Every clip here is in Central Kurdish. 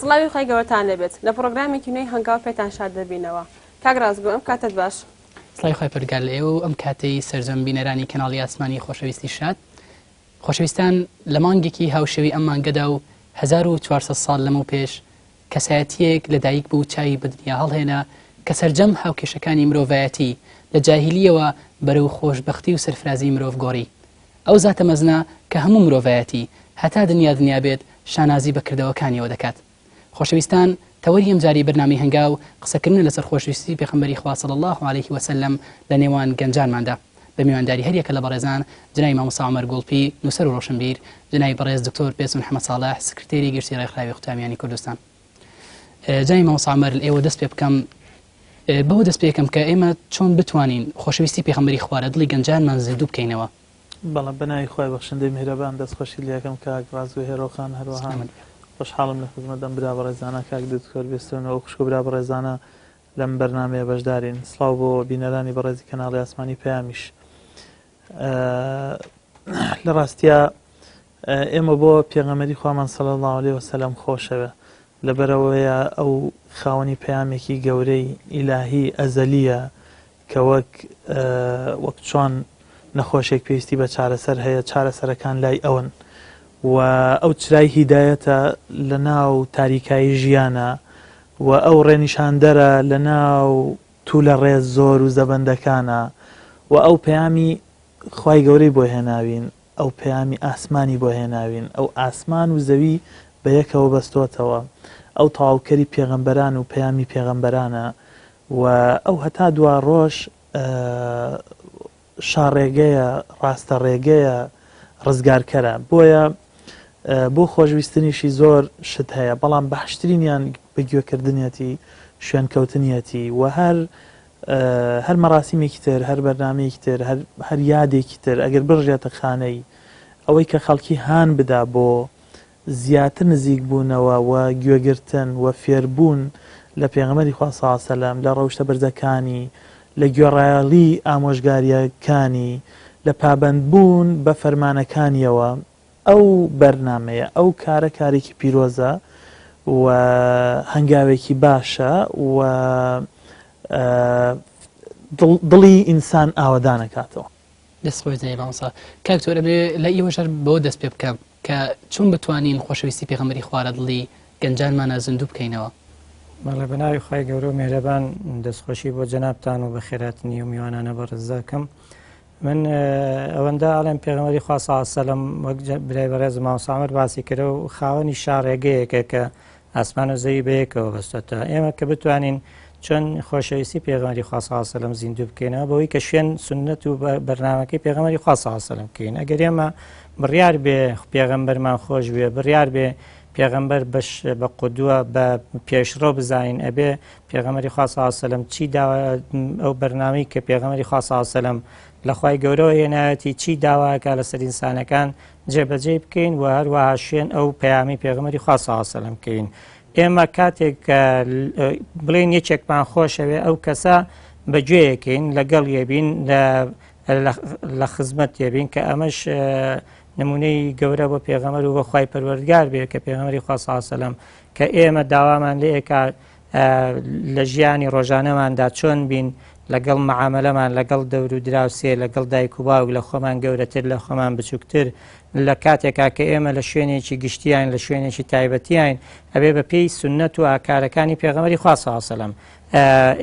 سڵاوی خی گەورەتان لەبێت لە پرۆگرامێکی نوێی هەنگاو پێتان شاد دەبینەوە. کاک ڕازگۆ ئەم کاتت باش. سڵاوی خۆی پەرگار لە ئێوە و ئەم کاتەی سەرجەم بینەرانی کەناڵی ئاسمانی خۆشەویستی شاد. خۆشەویستان لە مانگێکی هاوشەوی ئەم مانگەدا و 1400 ساڵ لەمە پێش کەسایەتیەک لە دایک بوو چاوی بە دنیا هەڵهێنا کە سەرجەم هاوکێشەکانی مرۆڤایەتی لە جاهیلیەوە بەرەو خۆشبەختی و سەرفرازی مرۆڤ گۆڕی. ئەو زاتە مەزنا کە هەموو مرۆڤایەتی هەتا دنیا بێت شانازی بەکردەوەکانیەوە دەکات. خۆشەویستان تەوەری ئەم جاری بەرنامەی هەنگاو قسەکردن لەسەر خۆشەویستی پێغەمبەری خوا صلی الله علیه وسلم لە نێوان گەنجانماندا بە میوانداری هەریەکە لە بەڕێزان جنای مامۆستا عومەر گوڵپی نووسەر و ڕۆشنبیر، جنای بەڕێز دکتۆر پێچون محەممەد ساڵح سکرتێری گشتی ڕێکخراوی قوتابیانی کوردستان. جنای مامۆستا عومەر ئێوە دەست پێ بکەم بەوە دەست پێ بکەم کە ئێمە چۆن بتوانین خۆشەویستی پێغەمبەری خوا لە دڵی گەنجانمان زیندوو بکەینەوە. بەڵام بەناوی خۆی بەخشندەی میهرەبان دەستخۆشی لە یەکەم کاک ڕازگۆ هێرۆخان هەروەها خۆشحاڵم لە خزمەتدەم برا بەڕێزانە کاک دکتۆر بێستونەوە خوشک و برا بەڕێزانە لەم بەرنامەیە بەشدارین. سڵاو بۆ بینەرانی بەڕێزی کەناڵی ئاسمانی پەیامیش. لە ڕاستیە ئێمە بۆ پێغەمبەری خوامان صلی الله علیه وسلم خۆشەوە لەبەرەوەیە ئەو خاوەنی پەیامێکی گەورەی ئیلاهی ئەزەلیە کە وەک چۆن نەخۆشێک پێویستی بە چارەسەر هەیە چارەسەرەکان لای ئەون و ئەو چرای هیدایەتە لە ناو تاریکایی ژیانە و ئەو ڕێنیشاندەرە لە ناو توولە ڕێز زۆر و زەبەندەکانە و ئەو پەیامی خوای گەورەی بۆ هێناوین، ئەو پەیامی ئاسمانی بۆ هێناوین، ئەو ئاسمان و زەوی بە یەکەوە بەستۆتەوە، ئەو تەواوکەری پێغەمبەران و پەیامی پێغەمبەرانە و ئەو هەتا دوا ڕۆژ شاڕێگەیە، ڕاستە ڕێگەیە، ڕزگارکەرە. بۆیە بۆ خۆشویستنیشی زۆر شت هەیە، بەڵام بەحشترینیان بەگوێکردنیەتی شوێنکەوتنیەتی و هەر مەراسیمێکی تر، هەر بەرنامەیەکی تر، هەر یادێکی تر ئەگەر بڕژێتە خانەی ئەوەی کە خەڵکی هان بدا بۆ زیاتر نزیک بوونەوە و گوێگرتن و فێربوون لە پێغەمبەری خوا صلی الله علیه وسلم، لە ڕەوشتە بەرزەکانی، لە گوێڕایەڵی ئامۆژگاریەکانی، لە پابەندبوون بە فەرمانەکانیەوە، ئەو بەرنامەیە، ئەو کارە کارێکی پیرۆزە و هەنگاوێکی باشە و دڵی ئینسان ئاوەدانەکاتەوە. دەست بۆی جەناب مامۆستا. کاکتۆر لە ئێوەشەر بەوە دەست پێ بکەم کە چۆن بتوانین خۆشەویستی پێغەمبەری خوا لە دڵی گەنجانمانە زیندوو بکەینەوە. بەڵێ بەناوی خوای گەورە و میهرەبان دەستخۆشی بۆ جەنابتان و بە خێراتنی و میوانانە بەڕێز دەکەم. من ئەوەندە ئەڵێم پێغەمبەری خوا صلی الله علیه وسلم وەک برای بەڕێز مامۆستا عومەر باسی کردە و خاوەنی شاڕێگەیەکە کە ئاسمان و زەوی بەیەکەوە بەستۆتە. ئێمە کە بتوانین چۆن خۆشەویستی پێغەمبەری خوا صلی الله علیه وسلم زیندوو بکەینەوە بەوەی کە شوێن سنەت و بەرنامەکەی پێغەمبەری خوا صلی الله علیه وسلم بکەین. ئەگەر ئێمە بڕیار بێ پێغەمبەرمان خۆش بێ، بڕیار بێ پێغەمبەر بە قودوە بە پێشڕۆ بزانین، ئەبێ پێغەمبەری خوا صلی الله علیه وسلم چی داوا، ئەو بەرنامەی کە پێغەمبەری خوا صلی الله علیه وسلم لە خوای گەورەوە هێنایەتی چی داواکە لەسەر ئینسانەکان جێبەجێ بکەین و هەروەها شوێن ئەو پەیامی پێغەمبەری خوا صلی الله علیه وسلم بکەین. ئێمە کاتێک بڵێن یەکێکمان خۆشەوێ ئەو کەسە بەگوێیەکەین لەگەڵ یەبین لە خزمەت یەبین کە ئەمەش نمونەی گەورە بۆ پێغەمبەر و بە خوای پەروەردگار بێ کە پێغەمبەری خوا صلی الله علیه وسلم کە ئێمە داوامان لێ ئەکا لە ژیانی ڕۆژانەماندا چۆن بین لەگەڵ مەعاملەمان لەگەڵ دەور و دراوسێ، لەگەڵ دایک و باوک، لە خۆمان گەورەتر لە خۆمان بچووکتر، لە کاتێکا کە ئێمە لە شوێنێکی گشتیان لە شوێنێکی تایبەتیان ئەبێ بە پێی سنەت و ئاکارەکانی پێغەمبەری خوا صلی الله علیه وسلم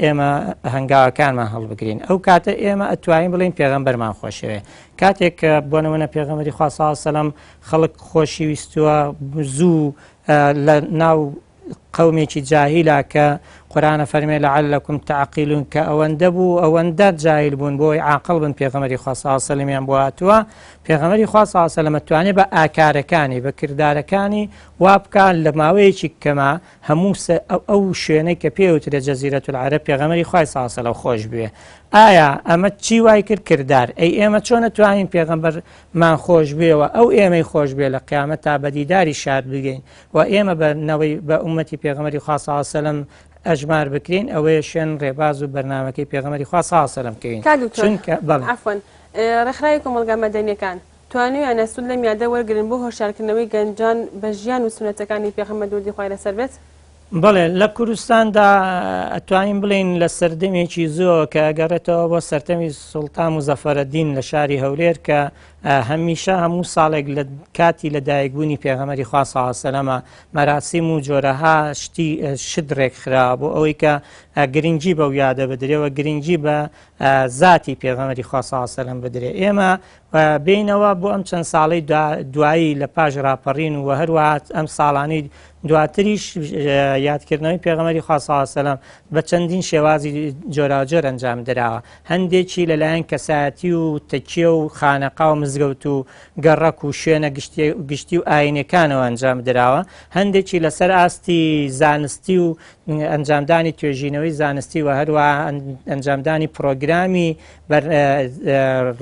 ئێمە هەنگاوەکانمان هەڵبگرین. ئەو کاتە ئێمە ئەتوانین بڵین پێغەمبەرمان خۆشەوێ. کاتێک بۆ نمونە پێغەمبەری خوا صلی الله علیه وسلم خەڵک خۆشی ویستووە زوو لە ناو قومێکی جاهیلا کە قورآن فەرمێ لعلکم تعقیلون کە ئەوەندە بوو ئەوەندە جاهیل بوون بۆی عاقڵ بن پێغەمبەری خوا صلی الله علیه وسلمیان بۆ هاتووە. پێغەمبەری خوا صلی الله علیه وسلم ئەتوانێت بە ئاکارەکانی بە کردارەکانی وا بکات لە ماوەیەکی کەما هەموو ئەو شوێنەی کە پێوترێ جەزیرەت العەرەب پێغەمبەری خوای صلی الله علیه وسلم خۆش بوێ. ئایا ئەمە چی وای کرد کردار؟ ئەی ئێمە چۆن نەتوانین پێغەمبەرمان خۆش بێەوە ئەو ئێمەی خۆش بێ لە قیامەت تا بەدیداری شاد بگەین و ئێمە بە ئومەتی پێغەمبەری خوا صلی الله علیه وسلم ئەژمار بکرین ئەوەیە شوێن ڕێباز و بەرنامەکەی پێغەمبەری خوا صلی الله علیه وسلم بکەین. عەفوەن ڕێکخراوی کۆمەڵگە مەدەنیەکان توانیویان ئەسوود لەم یادە وەرگرن بۆ هۆشیارکردنەوەی گەنجان بە ژیان و سونەتەکانی پێغەمبەر دوردی خوای لەسەر بێت؟ بەڵێ لە کوردستاندا ئەتوانین بڵین لە سەردەمێکی زۆر کە ئەگەڕێتەوە بۆ سەردەمی سوڵتان موزەفەرەدین لە شاری هەولێر کە هەمیشە هەموو ساڵێک لە کاتی لەدایکبوونی پێغەمبەری خوا صلی الله علیه و سلم مەراسیم و جۆرەها شت ڕێکخرا بۆ ئەوەی کە گرنگی بەو یادە بدرێەوە گرنگی بە ذاتی پێغەمبەری خوا صلی الله علیه و سلم بدرێ. ئێمە بینەوە بۆ ئەم چەند ساڵەی دوایی لە پاش ڕاپەڕین و هەروەها ئەم ساڵانەی دواتریش یادکردنەوەی پێغەمبەری خوا صلی الله علیه و سلم بە چەندین شێوازی جۆراوجۆر ئەنجام درراوە. هەندێکی لەلایەن کەسایەتی و تەکیە و خانەقا و مزگەوت و گەڕەک و شوێنە گشتی و ئاینەکانەوە ئەنجام درراوە. هەندێکی لەسەر ئاستی زانستی و ئەنجامدانی توێژینەوەی زانستی و هەروەها ئەنجامدانی پرۆگرامی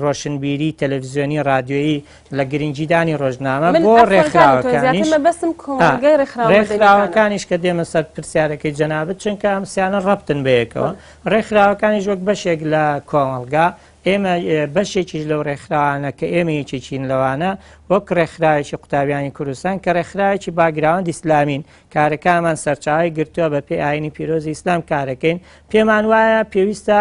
ڕۆشنبیری تەلەڤیزیۆنی رادیۆیی لە گرنگیدانی ڕۆژنامە بۆ ڕێکخراوەکانیش کە دێمە سەر پرسیارەکەی جەنابەت چونکە ئەمسیانە ڕەبتن بەیەکەوە. ڕێکخراوەکانیش وەک بەشێک لە کۆمەڵگا ئێمە بەشێکیش لەو ڕێکخراوانە کە ئێمە یەکێکین لەوانە وەک ڕێکخراوێکی قوتابیانی کوردستان کە ڕێکخراوێکی باگراوەند ئیسلامین کارەکانمان سەرچاوی گرتووە بە پێی ئاینی پیرۆزی ئیسلام کارەکەین. پێمان وایە پێویستە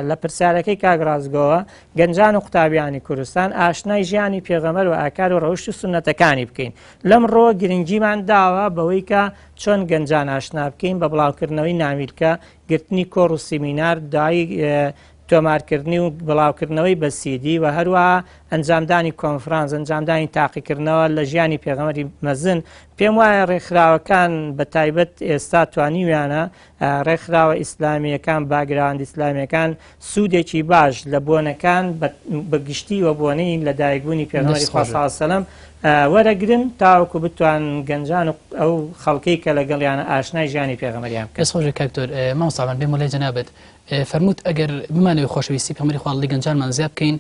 لە پرسیارەکەی کاگڕازگۆوە گەنجان و قوتابیانی کوردستان ئاشنای ژیانی پێغەمبەر و ئاکار و ڕەوشت و سونەتەکانی بکەین. لەم ڕۆ گرنگیمان داوە بەوەی کە چۆن گەنجان ئاشنا بکەین بە بڵاوکردنەوەی نامیلکە گرتنی کۆڕ و سیمینار دای تۆمارکردنی و بڵاوکردنەوەی بە سیدی و هەروەها ئەنجامدانی کۆنفرانس ئەنجامدانی تاقیکردنەوە لە ژیانی پێغەمبەری مەزن. پێم وایە ڕێکخراوەکان بە تایبەت ئێستا توانیویانە ڕێکخراوە ئیسلامیەکان باگراوەند ئیسلامیەکان سوودێکی باش لە بۆنەکان بەگشتی وە بۆنەی لە دایکبوونی پێغەمبەری خوا صلی الله علیه و سلم وەرەگرن تاوەکو بتوان گەنجان و ئەو خەڵکەی کە لەگەڵیانە ئاشنای ژیانی پێغەمبەریان بکەن. خۆش کاکتۆر مامۆستامان بێم وەلای جەنابەت فەرمووت ئەگەر بمانەوەی خۆشەویستی پێغەمبەری خوا لەگەڵ گەنجانمان زیاد بکەین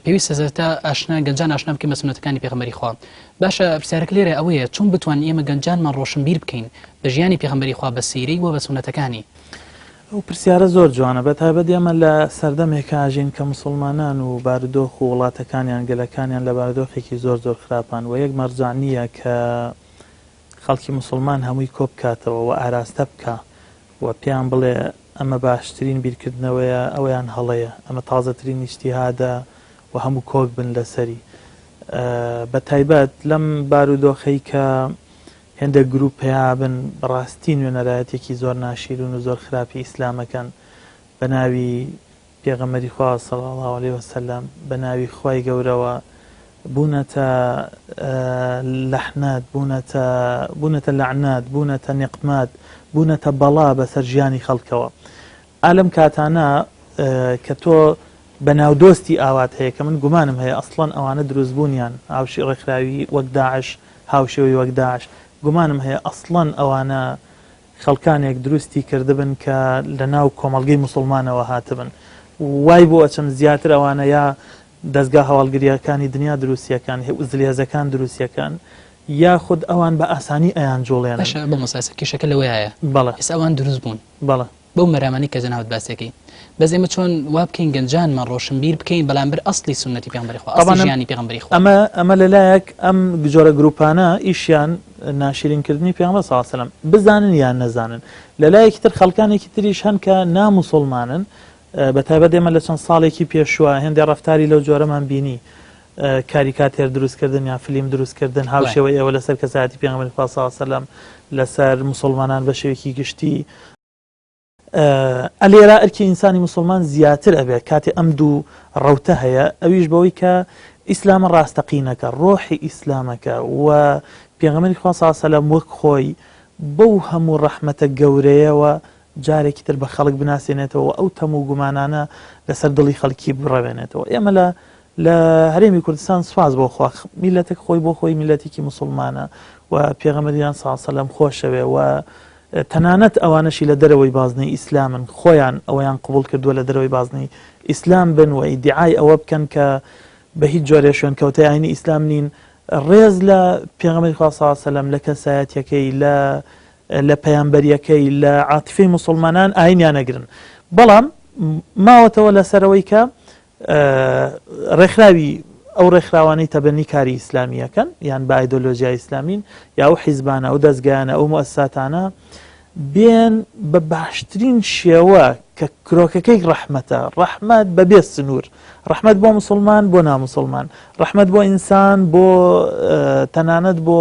پێویستە زەرەتا گەنجان ئاشنا بکەین بە سونەتەکانی پێغەمبەری خوا. باشە پرسیارەکە لێرە ئەوەیە چۆن بتوانین ئێمە گەنجانمان ڕۆشنبیر بکەین بە ژیانی پێغەمبەری خوا بە سیرەی و بە سونەتەکانی؟ ئەو پرسیارە زۆر جوانە بەتایبەت ئێمە لە سەردەمێکە ئاژین کە مسلمانان و بارودۆخ و وڵاتەکانیان گەلەکانیان لە بارودۆخێکی زۆر زۆر خراپان و یەک مەرجانیە کە خەڵکی مسلمان هەمووی کۆ بکاتەوە و ئاراستە بکە و پێیان بڵێ ئەمە باشترین بیرکردنەوەیە ئەویان هەڵەیە ئەمە تازەترین نیشتیهادە و هەموو کۆک بن لەسەری. بە تایبەت لەم بارودۆخەی کە هێندە گروپ هەیە بن بەڕاستی نوێنەرایەتێکی زۆر ناشیرون و زۆر خراپی ئیسلامەکەن بە ناوی پێغەمبەری خوا صلی الله علیه وسلم بە ناوی خوای گەورەوە بوونەتە لەحنات بوونەتە لەعنات بوونەتە نقمات بوونەتە بەڵا بەسەر ژیانی خەڵکەوە. ئالەم کاتانە کە تۆ بە ناودۆستی ئاوات هەیە کە من گومانم هەیە ئەسڵەن ئەوانە دروستبوونیان ئاوشی ڕێکخراوی وەک داعش هاوشێوی وەک داعش گومانم هەیە ئەسڵەن ئەوانە خەڵکانێک دروستی کردبن کە لە ناو کۆمەڵگەی مسلمانەوە هاتبن. وای بۆ ئەچەم زیاتر ئەوانە یا دەستگا هەواڵگریەکانی دنیا دروستیەکان زلێزەکان دروستیەکان یاخود ئەوان بە ئاسانی ئەیان جۆڵێن. بۆ مەساسە کیشەکە لەوەیە بەڵێ ئێستا ئەوان دروست بوون بەڵێ بەو مەرامانی کە جەنابەت باسێکی بەس ئێمە چۆن وا بکەین گەنجانمان ڕۆشنبیر بکەین بەڵامبەر ئەسڵی سونەتی پێغەمبەری خوا ئەسڵی ژیانی پێغەمبەری خوا. ئەمە لەلایەک ئەم جۆرە گروپانە ئیشیان ناشرینکردنی پێغەمبەر صلی الله علیه وسلم بزانن یان نەزانن. لەلایەکی تر خەڵکانێکی تریش هەن کە ناموسڵمانن بەتایبەت ئێمە لە چەند ساڵێکی پێشوە هێندێ ڕەفتاری لەو جۆرەمان بینی کاریکاتێر دروستکردن یا فیلم دروستکردن هاوشێوەی ئێوە لەسەر کەسایەتی پێغەمبەری خوا صلی الله علیه وسلم لەسەر مسلمانان بە شێوەیەکی گشتی. ئەلێرا ئەرکی ئینسانی مسلمان زیاتر ئەبێت کاتێ ئەم دوو ڕەوتە هەیە ئەویش بەوەی کە ئیسلامە ڕاستەقینەکە ڕۆحی ئیسلامەکە و پێغەمبەری خوا صلی الله علیه وسلم وەک خۆی بەو هەموو ڕەحمەتە گەورەیەوە جارێکی تر بە خەڵک بناسێنێتەوە ئەو تەموو گومانانە لەسەر دڵی خەڵکی بڕەوێنێتەوە. ئێمە لە هەرێمی کوردستان سواز بۆ خوا میلەتێک خۆی بۆ خۆی میلەتێکی مسلمانە و پێغەمبەریان صلی الله علیه وسلم خۆشەوێ و تەنانەت ئەوانەشی لە دەرەوەی بازنەی ئیسلامن خۆیان ئەوەیان قبول کردووە لە دەرەوەی بازنەی ئیسلام بن و ئیدعای ئەوە بکەن کە بە هیچ جۆرێ شوێن کەوتەی ئاینی ئیسلام نین ڕێز لە پێغەمبەری خوا صلی الله علیه وسلم لە کەسایەتیەکەی لە پەیامبەریەکەی لە عاتیفەی مسلمانان ئاینیان نەگرن. بەڵام ماوەتەوە لەسەرەوەی کە ڕێکخراوی ئەو ڕێکخراوانەی تەبەنی کاری ئیسلامیەکەن یان با ئایدۆلۆژیای ئیسلامین یا ئەو حیزبانە ئەو دەستگایانە ئەو مؤسساتانە بێن بە باشترین شێوە کە کرۆکەکەی ڕەحمەتە ڕەحمەت بەبێ سنوور ڕەحمەت بۆ مسلمان بۆ نامسلمان ڕەحمەت بۆ ئینسان بۆ تەنانەت بۆ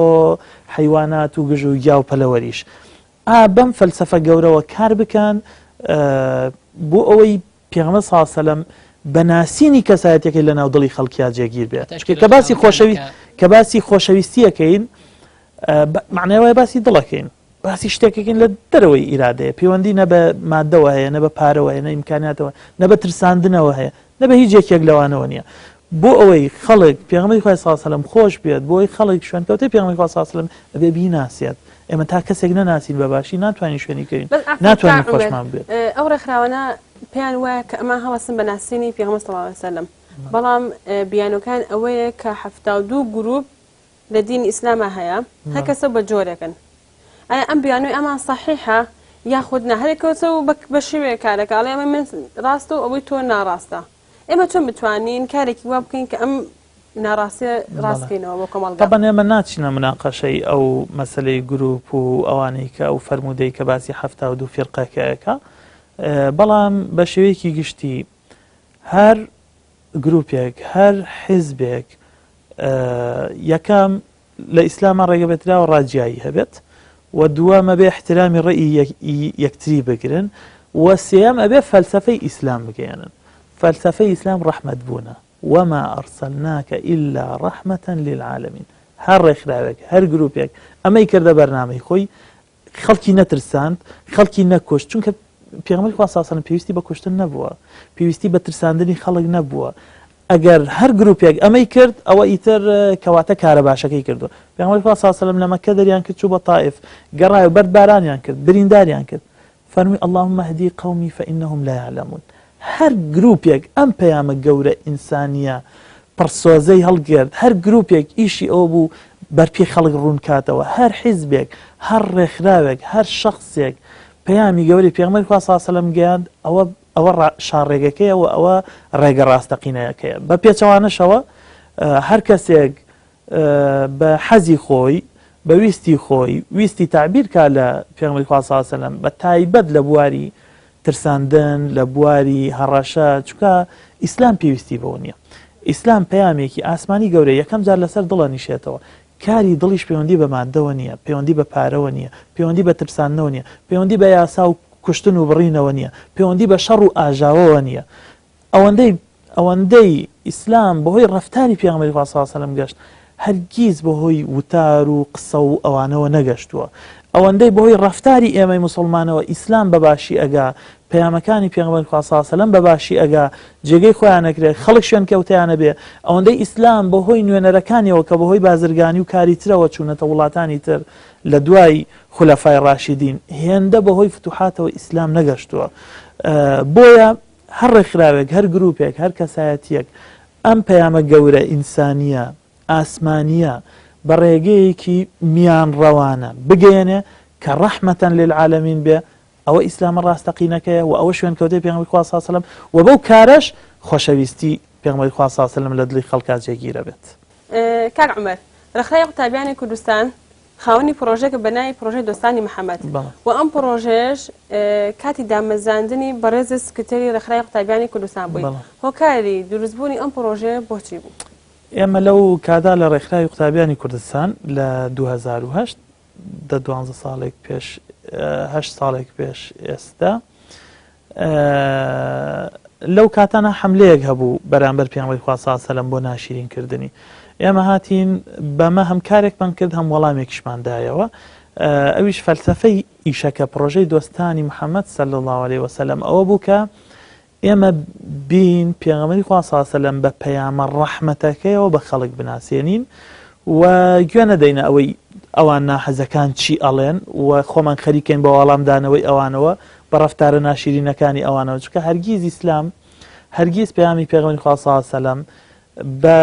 حیوانات و گژ و گیا و پەلەوەریش بەم فەلسەفە گەورەوە کار بکەن بۆ ئەوەی پێغەمبەر صلی الله علیه و سلم بەناسینی کەسایەتەکەی لە ناو دڵی خەڵکیا جێگیر بێت کە باسی خۆشەویستیەکەین معناوای باسی دڵەکەین باسی شتێکەکەین لە دەرەوەی ئیرادەیە پەیوەندی نە بە مادەوە هەیە نە بە پارەوە هەیە نە ئیمکاناتەوە نە بە ترساندنەوە هەیە نە بە هیچ یەکێک لەوانەوە نییە بۆ ئەوەی خەڵک پێغەمبەری خوا صلی الله علیه و سلم خۆش بێت بۆ ئەوەی خەڵک شوێنکەوتەی پێغەمبەری خوا صلی الله علیه و سلم ئەبێ بیناسێت ئێمە تا کەسێک نەناسین بەباشی ناتوانین شوێنی کەین ناتوانین خۆشمان بێت ئەو ڕێکخراوانە پێیان وایە کە ئەمە هەوەسن بە ناسینی پێغەمبەر صلی الله علیه و سلم بەڵام بیانەکان ئەوەیە کە 72 گروپ لە دینی ئیسلامە هەیە هەر کەسە بە جۆرێکن ئایا ئەم بیانووی ئەمان صحیحە یاخود نە هەرێکەوتە و بە شێوەیە کارەکە ئەڵێ ئەمە من ڕاستە و ئەوەی تۆ ناڕاستە ئێمە چۆن بتوانین کارێکی وا بکەین کە ئەم ناڕاستیە ڕاستکەینەوە بۆ کۆمەڵگا طبعا ئێمە ناچینە مناقەشەی ئەو مەسەلەی گروپ و ئەوانەی کە ئەو فەرمودەی کە باسی 72 فیرقەکەیەکە بەڵام بە شێوەیەکی گشتی هەر گروپێک هەر حیزبێک یەکەم لە ئیسلامە ڕێگەبێتراوە ڕاجیایی هەبێت و دووەمە بێ احترامی ڕێی یەکتری بگرن و سێەم ئەبێ فەلسەفەی ئیسلام بگەێنن فەلسەفەی ئیسلام ڕەحمەت بوونە وما ئەرسەلناکە ئیلا ڕەحمەتەن للعالەمین هەر ڕێکخراوێک هەر گروپێک ئەمەی کردە بەرنامەی خۆی خەڵکی نەترساند خەڵکی نەکۆشت چونکە پێغەمبەری خوا صلی الله علیه و سلم پێویستی بە کوشتن نەبووە پێویستی بە ترساندنی خەڵک نەبووە ئەگەر هەر گروپێک ئەمەی کرد ئەوە ئیتر کەواتە کارە باشەکەی کردو پێغەمبەری خوا صلی الله علیه و سلم لە مەککە دەریان کرد چوو بە طائف گەڕای و بەردبارانیان کرد برینداریان کرد فەرمووی اللهم اهدی قومی فإنهم لا يعلمون هەر گروپێک ئەم پەیامە گەورە ئینسانیە پڕسۆزەی هەڵگرت هەر گروپێک ئیشی ئەو بوو بەرپێ خەڵک ڕوون کاتەوە هەر حیزبێک هەر ڕێکخراوێک هەر شخصێک پەیامی گەوری پێغەمبەری خوا صلی الله علیه و سلم گەیاند ئەوە شاڕێگەکەیە و ئەوە ڕێگە ڕاستەقینەیەکەیە بە پێچەوانەشەوە هەر کەسێک بە حەزی خۆی بە ویستی خۆی ویستی تعبیر کا لە پێغەمبەری خوا صلی الله علیه و سلم بە تایبەت لە بواری ترساندن لە بواری هەڕەشە چونکە ئیسلام پێویستی بەوە نییە ئیسلام پەیامێکی ئاسمانی گەورە یەکەم جار لەسەر دڵە نیشێتەوە کاری دڵیش پەیوەندی بە مادەوە نییە پەیوەندی بە پارەوە نییە پەیوەندی بە ترساندنەوە نییە پەیوەندی بە یاسا و کوشتن و بڕینەوە نییە پەیوەندی بە شەڕ و ئاژاوەوە نییە ئەوەندەی ئیسلام بەهۆی ڕەفتاری پێغەمبەری خوا صلی الله علیه و سلم گەشت هەرگیز بەهۆی وتار و قسە و ئەوانەوە نەگەشتووە ئەوەندەی بەهۆی ڕەفتاری ئێمەی مسلمانەوە ئیسلام بەباشی ئەگا پەیامەکانی پێغەمبەری خوا صلی الله علیه و سلم بەباشی ئەگا جێگەی خۆیان نەکرێت خەڵک شوێن کەوتیانە بێ ئەوەندەی ئیسلام بەهۆی نوێنەرەکانیەوە کە بەهۆی بازرگانی و کاری ترەوە چوونەتە وڵاتانی تر لە دوای خولەفای ڕاشیدین هێندە بەهۆی فتوحاتەوە ئیسلام نەگەشتووە بۆیە هەر ڕێکخراوێک هەر گروپێک هەر کەسایەتیەک ئەم پەیامە گەورە ئینسانیە ئاسمانیە بە ڕێگەیەکی میان ڕەوانە بگەێنێ کە ڕەحمەتەن للعالەمین بێ ئەوە ئیسلامە ڕاستەقینەکەیە و ئەوە شوێنکەوتەی پێغەمبەری خوا صلی الله علیه و سلم و بەو کارەش خۆشەویستی پێغەمبەری خوا صلی الله علیه و سلم لە دڵی خەڵکا جێگیرە بێت کاک عومەر ڕێکخراوی قوتابیانی کوردستان خاوەنی پرۆژێک بە ناوی پرۆژەی دۆستانی محەممەد و ئەم پرۆژێش کاتی دامەزاندنی بەڕێزە سکرتێری ڕێکخراوی قوتابیانی کوردستان بووی هۆکاری دروستبوونی ئەم پرۆژێ بۆچی بوو ئێمە لەو کادا لە ڕێکخراوی قوتابیانی کوردستان لە 2008 12 ساڵێک پێش 8 ساڵێک پێش ئێستا لەو کاتانە حملەیەک هەبوو بەرامبەر پێغەمبەری خوا صلی الله علیه و سلم بۆ ناشرینکردنی ئێمە هاتین بەمە هەم کارێکمان کرد هەم وەڵامێکیشماندایەوە ئەویش فەلسەفەی ئیشەکە پرۆژەی دۆستانی محەممەد صلی الله علیه و سلم ئەوە بوو کە ئێمە بین پێغەمبەری خوا صلی الله علیه و سلم بە پەیامە ڕەحمەتەکەیەوە بە خەڵک بناسێنین و گوێ نەدەینە ئەوەی ئەوان ناحەزەکان چی ئەڵێن و خۆمان خەریکەین بە وەڵامدانەوەی ئەوانەوە بە ڕەفتارە ناشرینەکانی ئەوانەوە چونکە هەرگیز ئیسلام هەرگیز پەیامی پێغەمبەری خوا صلی الله علیه و سلم بە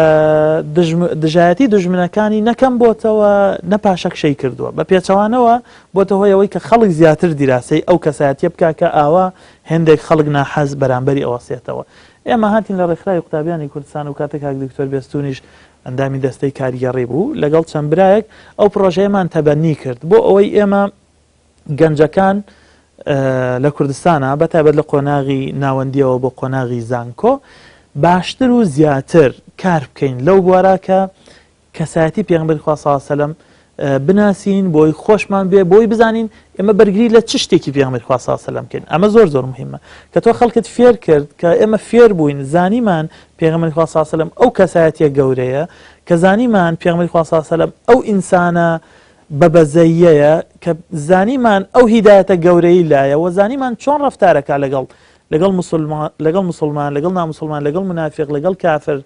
دژایەتی دژمنەکانی نەکەم بۆتەوە نەپاشەکشەی کردووە بە پێچەوانەوە بۆتە هۆی ئەوەی کە خەڵک زیاتر دیراسی ئەو کەسایەتیە بکە کە ئاوا هێندێک خەڵک ناحەز بەرامبەری ئەوەسێتەوە ئێمە هاتین لە ڕێکخراوی قوتابیانی کوردستان و کاتێک کاک دکتۆر بێستونیش ئەندامی دەستەی کاریگەڕی بوو لەگەڵ چەند برایەک ئەو پرۆژەیەمان تەبەنی کرد بۆ ئەوەی ئێمە گەنجەکان لە کوردستانە بەتایبەت لە قۆناغی ناوەندیەوە بۆ قۆناغی زانکۆ باشتر و زیاتر کار بکەین لەو بوارە کە کەسایەتی پێغەمبەری خوا صلی الله علیه و سلم بناسین بۆی خۆشمان بێ بۆی بزانین ئێمە بەرگری لە چ شتێکی پێغەمبەری خوا صلی الله علیه و سلم بکەین ئەمە زۆر زۆر مهمە کە تۆ خەڵکت فێر کرد کە ئێمە فێر بووین زانیمان پێغەمبەری خوا صلی الله علیه و سلم ئەو کەسایەتیە گەورەیە کە زانیمان پێغەمبەری خوا صلی الله علیه و سلم ئەو ئینسانە بەبەزەیەیە کە زانیمان ئەو هیدایەتە گەورەی لایە و زانیمان چۆن ڕەفتارەکە لەگەڵ مسلمان لەگەڵ نامسلمان لەگەڵ منافق لەگەڵ کافر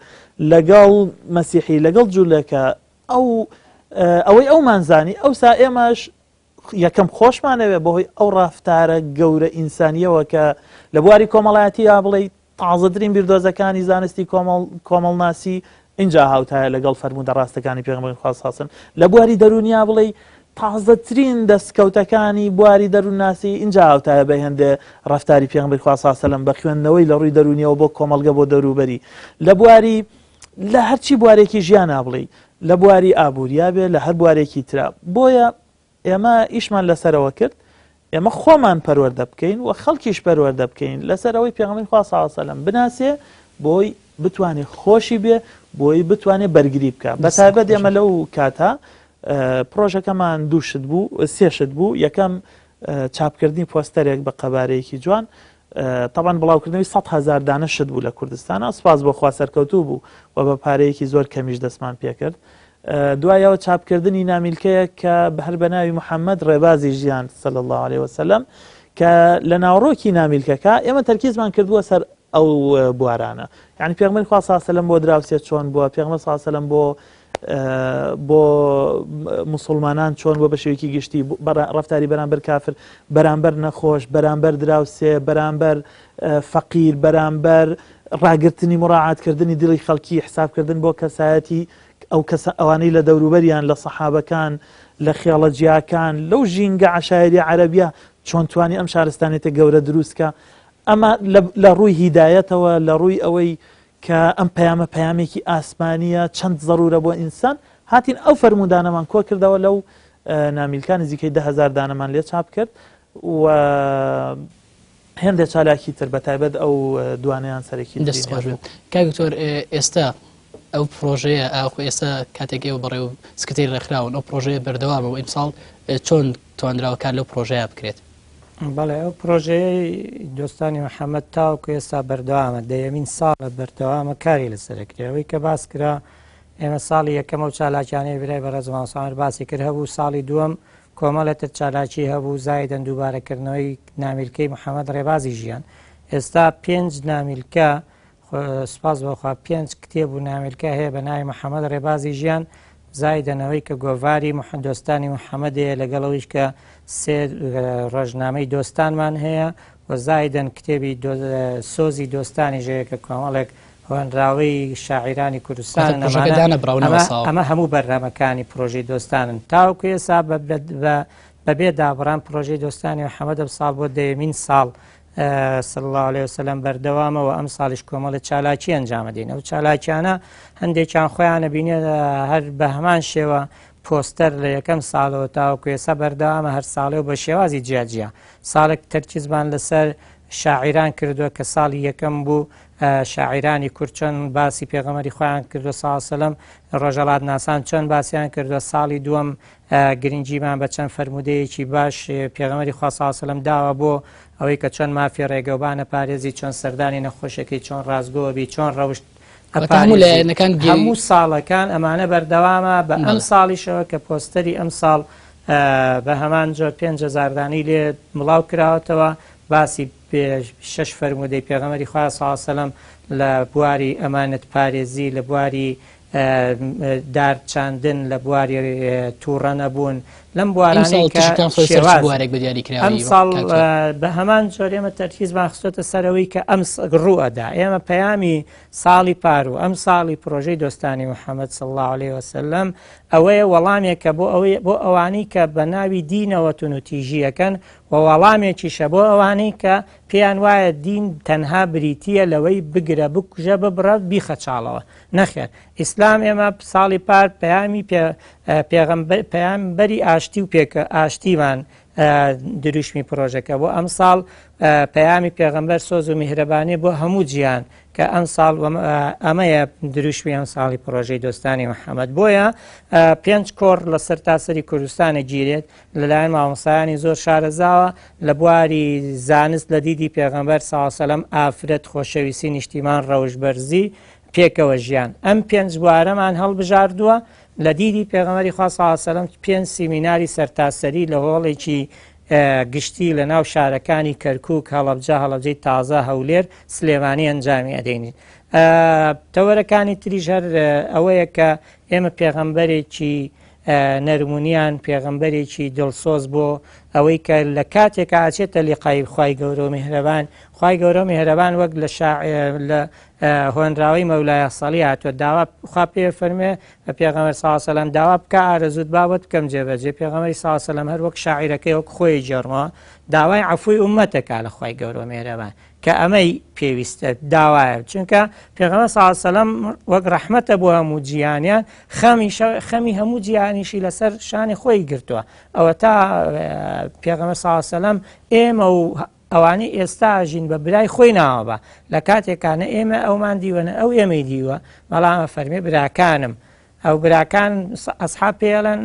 لەگەڵ مەسیحی لەگەڵ جوولەکە ئەوەی ئەومان زانی ئەوسا ئێمەش یەکەم خۆشمانەوێ بەهۆی ئەو ڕافتارە گەورە ئینسانیەوە کە لە بواری کۆمەڵایەتی یا بڵێ تازەترین بیردۆزەکانی زانستی کۆمەڵناسی اینجا هاوتایە لەگەڵ فەرموودە ڕاستەکانی پێغەمبەری خوا صلی الله علیه و سلم لە بواری دەرونیا بڵێ تازەترین دەستکەوتەکانی بواری دەروونناسی اینجا هاوتایە بە هێندە ڕەفتاری پێغەمبەری خوا صلی الله علیه و سلم بە خوێندنەوەی لە ڕووی دەرونیەوە بۆ کۆمەڵگە بۆ دەوروبەری لە بواری لە هەرچی بوارێکی ژیانە بڵێ لە بواری ئابووریا بێ لە هەر بوارێکی ترا بۆیە ئێمە ئیشمان لەسەرەوە کرد ئێمە خۆمان پەروەردە بکەین و خەڵکیش پەروەردە بکەین لەسەرەوەی پێغەمبەری خوا صلی الله علیه و سلم بناسێ بۆی بتوانێت خۆشی بێ بۆی بتوانێت بەرگری بکە بەتایبەت ئێمە لەو کاتە پرۆژەکەمان دووشت بوو سێشت بوو یەکەم چاپکردنی پۆستەرێک بە قەبارەیەکی جوان طبعاً بڵاوکردنەوەی 100,000 دانە شت بوو لە کوردستانە سپاس بۆ خوا سەرکەوتوو بوو و بە پارەیەکی زۆر کەمیش دەستمان پێکرد دوایەوە چاپکردنی نامیلکەیە کە هەر بە ناوی محەممەد ڕێبازی ژیان صلی الله عليه وسلم کە لە ناوڕۆکی نامیلکەکە ئێمە تەرکیزمان کردووە سەر ئەو بوارانە یعنی پێغەمبەری خوا صلی الله علیه وسلم بۆ دراوسێت چۆن بووە پێغەمبەر صلی الله علیه وسلم بۆ مسلمانان چۆن بۆ بە شێوەیەکی گشتی ڕەفتاری بەرامبەر کافر بەرامبەر نەخۆش بەرامبەر دراوسێ بەرامبەر فەقیر بەرامبەر ڕاگرتنی مراعاتکردنی دڵی خەڵکی حسابکردن بۆ کەسایەتی ئەوانەی لە دەوروبەریان لە سەحابەکان لە خێڵە جیاکان لەو ژینگە عەشایری عەرەبیە چۆن توانی ئەم شارستانێتە گەورە دروستکە ئەمە لە ڕووی هیدایەتەوە لە ڕووی ئەوەی کە ئەم پەیامە پەیامێکی ئاسمانیە چەند ضرورە بۆ ئینسان هاتین ئەو فەرمودانەمان کۆ کردەوە لەو نامیلکان نزیکەی 10,000 دانەمان لێ چاپ کرد و هێندە چالاکی تر بەتایبەت ئەو دوانەیان سەرێکی کاک دکتۆر ئێستا ئەو پرۆژەیە ئێستا کاتێک ئێوە بەڕێ و سکرتێری ڕێکخراون ئەو پرۆژەیە بەردەوامە و ئیمساڵ چۆن توانراوە کار لەو پرۆژەیە بکرێت بەڵێ ئەو پرۆژەیە دۆستانی محەممەد تاوکو ئێستا بەردەوامە دەیەمین ساڵە بەردەوامە کاری لەسەرکرێەوەی کە باس کرا ئێمە ساڵی یەکەم و چالاکیانەی برای بەڕێزمان سامر باسی کرد هەبوو ساڵی دووەم کۆمەڵێتر چالاکی هەبوو زایدەن دووبارەکردنەوەی نامیلکەی محەممەد ڕێبازی ژیان ئێستا 5 نامیلکە سپاس بۆخوا 5 کتێب و نامیلکە هەیە بە ناوی محەممەد ڕێبازی ژیان زایدەنەوەی کە گۆڤاری دۆستانی محەممەدەیە لەگەڵەوەیش کە 3 ڕۆژنامەی دۆستانمان هەیە و زایدەن کتێبی سۆزی دۆستانی ژەیە کە کۆمەڵێک هۆنراوەی شاعیرانی کوردستان ئەمە هەموو بەرنامەکانی پرۆژەی دۆستانن تاوکو ئێستا بەبێ دابڕان پرۆژەی دۆستانی محەممەد ساڵ بۆ دەیەمین ساڵ صلی الله عليه وسلم بەردەوامەوە ئەم ساڵیش کۆمەڵە چالاکی ئەنجامەدەین ئەو چالاکیانە هەندێکیان خۆیانە بینێ هەر بە هەمان شێوە پۆستەر لە یەکەم ساڵەوە تاوەکو ئێستا بەردەوامە هەر ساڵێ و بە شێوازی جیاجیا ساڵێک تەرکیزمان لەسەر شاعیران کردووە کە ساڵی یەکەم بوو شاعیرانی کورد چۆن باسی پێغەمبەری خۆیان کردو صلی الله علیه وسلم ڕۆژهەڵات ناسان چۆن باسییان کردووە ساڵی دووەم گرنگیمان بە چەند فەرمودەیەکی باش پێغەمبەری خوا صلی الله علیه وسلم داوە بۆ ئەوەی کە چۆن مافی ڕێگەوبانە پارێزی چۆن سەردانی نەخۆشەکەی چۆن ڕازگۆبی چۆن ڕەوشت هەموو ساڵەکان ئەمانە بەردەوامە بە ئەم ساڵیشەوە کە پۆستەری ئەم ساڵ بە هەمان جۆر 5,000 دانی لێ مڵاو کراوەتەوە باسی 6 فەرمودەی پێغەمبەری خوا صلی الله علیه وسلم لە بواری ئەمانەت پارێزی لە بواری دارچاندن لە بواری تووڕە نەبوون لەم بوارانەی کە شێواز بوارێک بە دیاریکراوی ئەمساڵ بە هەمان جۆر ئێمە تەرکیزمان خستۆتە سەرەوەی کە ئەم ڕوئەدا ئێمە پەیامی ساڵی پار و ئەم ساڵی پرۆژەی دۆستانی محەممەد صلی الله عليه وسلم ئەوەیە وەڵامێکە بۆ ئەوانەی کە بە ناوی دینەوە تون و تیژیەکەن و وەڵامێکیشە بۆ ئەوانەی کە پێیان وایە دین تەنها بریتیە لەوەی بگرە بکوژە ببڕات بیخەچاڵەوە نەخێر ئیسلام ئێمە ساڵی پار پەیامی پەیامبەری ئاشتی و پێکە ئاشتیمان دروشمی پرۆژەکە بۆ ئەم ساڵ پەیامی پێغەمبەر سۆز و میهرەبانی بۆ هەموو جیان کە ئەم ساڵ ئەمەیە دروشمی ئەم ساڵی پرۆژەی دۆستانی محەممەد بۆیە 5 کۆڕ لە سەر تاسەری کوردستانە گیرێت لەلایەن مامۆستایانی زۆر شارەزاوە لە بواری زانست لە دیدی پێغەمبەر ساوسەلەم ئافرەت خۆشەویستی نیشتیمان ڕەوشبەرزی پێکەوە ژیان ئەم 5 بوارەمان هەڵبژاردووە لە دیدی پێغەمبەری خوا ساوسەلەم 5 سیمیناری سەرتاسەری لە هۆڵێکی گشتی لە ناو شارەکانی کەرکووک هەڵەبجەی تازە هەولێر سلێمانی ئەنجامی ئەدەینین تەوەرەکانی تریژ هەر ئەوەیە کە ئێمە پێغەمبەرێکی نەرمونیان پێغەمبەرێکی دڵسۆز بۆ ئەوەی کە لە کاتێکە ئاچێتە لیقای خوای گەورە و میهرەبان خوای گەورە و میهرەبان وەک لە هۆنراوی مەولایە سەڵی هاتووە داوا خوا پێ فەرمێ بە پێغەمبەر سەڵڵاهو عەلەیهی وسەلەم داوا بکە ئارەزوت بابەت بکەم جێبەجێ پێغەمبەری سەڵڵاهو عەلەیهی وسەلەم هەر وەک شاعیرەکەی وەک خۆی جێڕمەوە داوای عەفوی ئوممەتەکە لە خوای گەورە و میهرەبان کە ئەمەی پێویستە داوایە چونکە پێغەمبەر سەڵڵاهو عەلەیهی وسەلەم وەک ڕەحمەتە بۆ هەموو جیهانیان خەمی هەموو جیهانیشی لەسەر شانی خۆی گرتووە ئەوە تا پێغەمبەر سەڵڵاهو عەلەیهی وسەلەم ئێمە و ئەوانەی ئێستا ژین بە برای خۆی ناوەبە لە کاتێکانە ئێمە ئەومان دیوەنە ئەو ئێمەی دیوە بەڵامە فەرمێ براکانم ئەو براکان ئەسحاب پێڵەن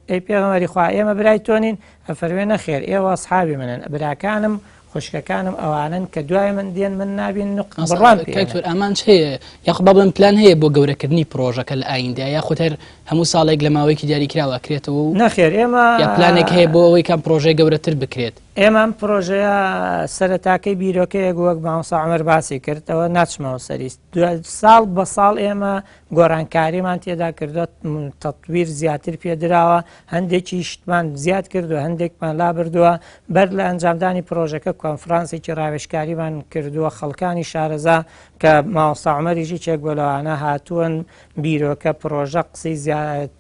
ئەی پێغەمبەری خوا ئێمە برای تۆنین ئەفەرمێ نەخێر ئێوە ئەسحابی منن براکانم خوشکەکانم ئەوانن کە دوای من دێن من نابین بڕوان کاکتۆر ئامان هەیە یاخود بڵێن پلان هەیە بۆ گەورەکردنی پرۆژەکە لە ئایندە یاخود هەر هەموو ساڵێک لە ماوەیەکی دیاریکراوە کرێتەوە و نەخێر ئێمە یا پلانێک هەیە بۆ ئەوەی کام پرۆژەی گەورەتر بکرێت ئێمە ئەم پرۆژەیە سەرەتاکەی بیرۆکەیەک وەک مامۆستا عومەر باسی کردەوە ناچمەوە سەریست ساڵ بە ساڵ ئێمە گۆڕانکاریمان تێدا کردوە تەطویر زیاتر پێدراوە هەندێکی شتمان زیاد کردو هەندێکمان لا بردووە بەر لە ئەنجامدانی پرۆژەکە کۆنفرانسێکی ڕاوێژکاریمان کردووە خەڵکانی شارەزا کە مامۆستا عومەریژی چێک بۆ لەوانە هاتووەن بیرۆکە پرۆژە قسەی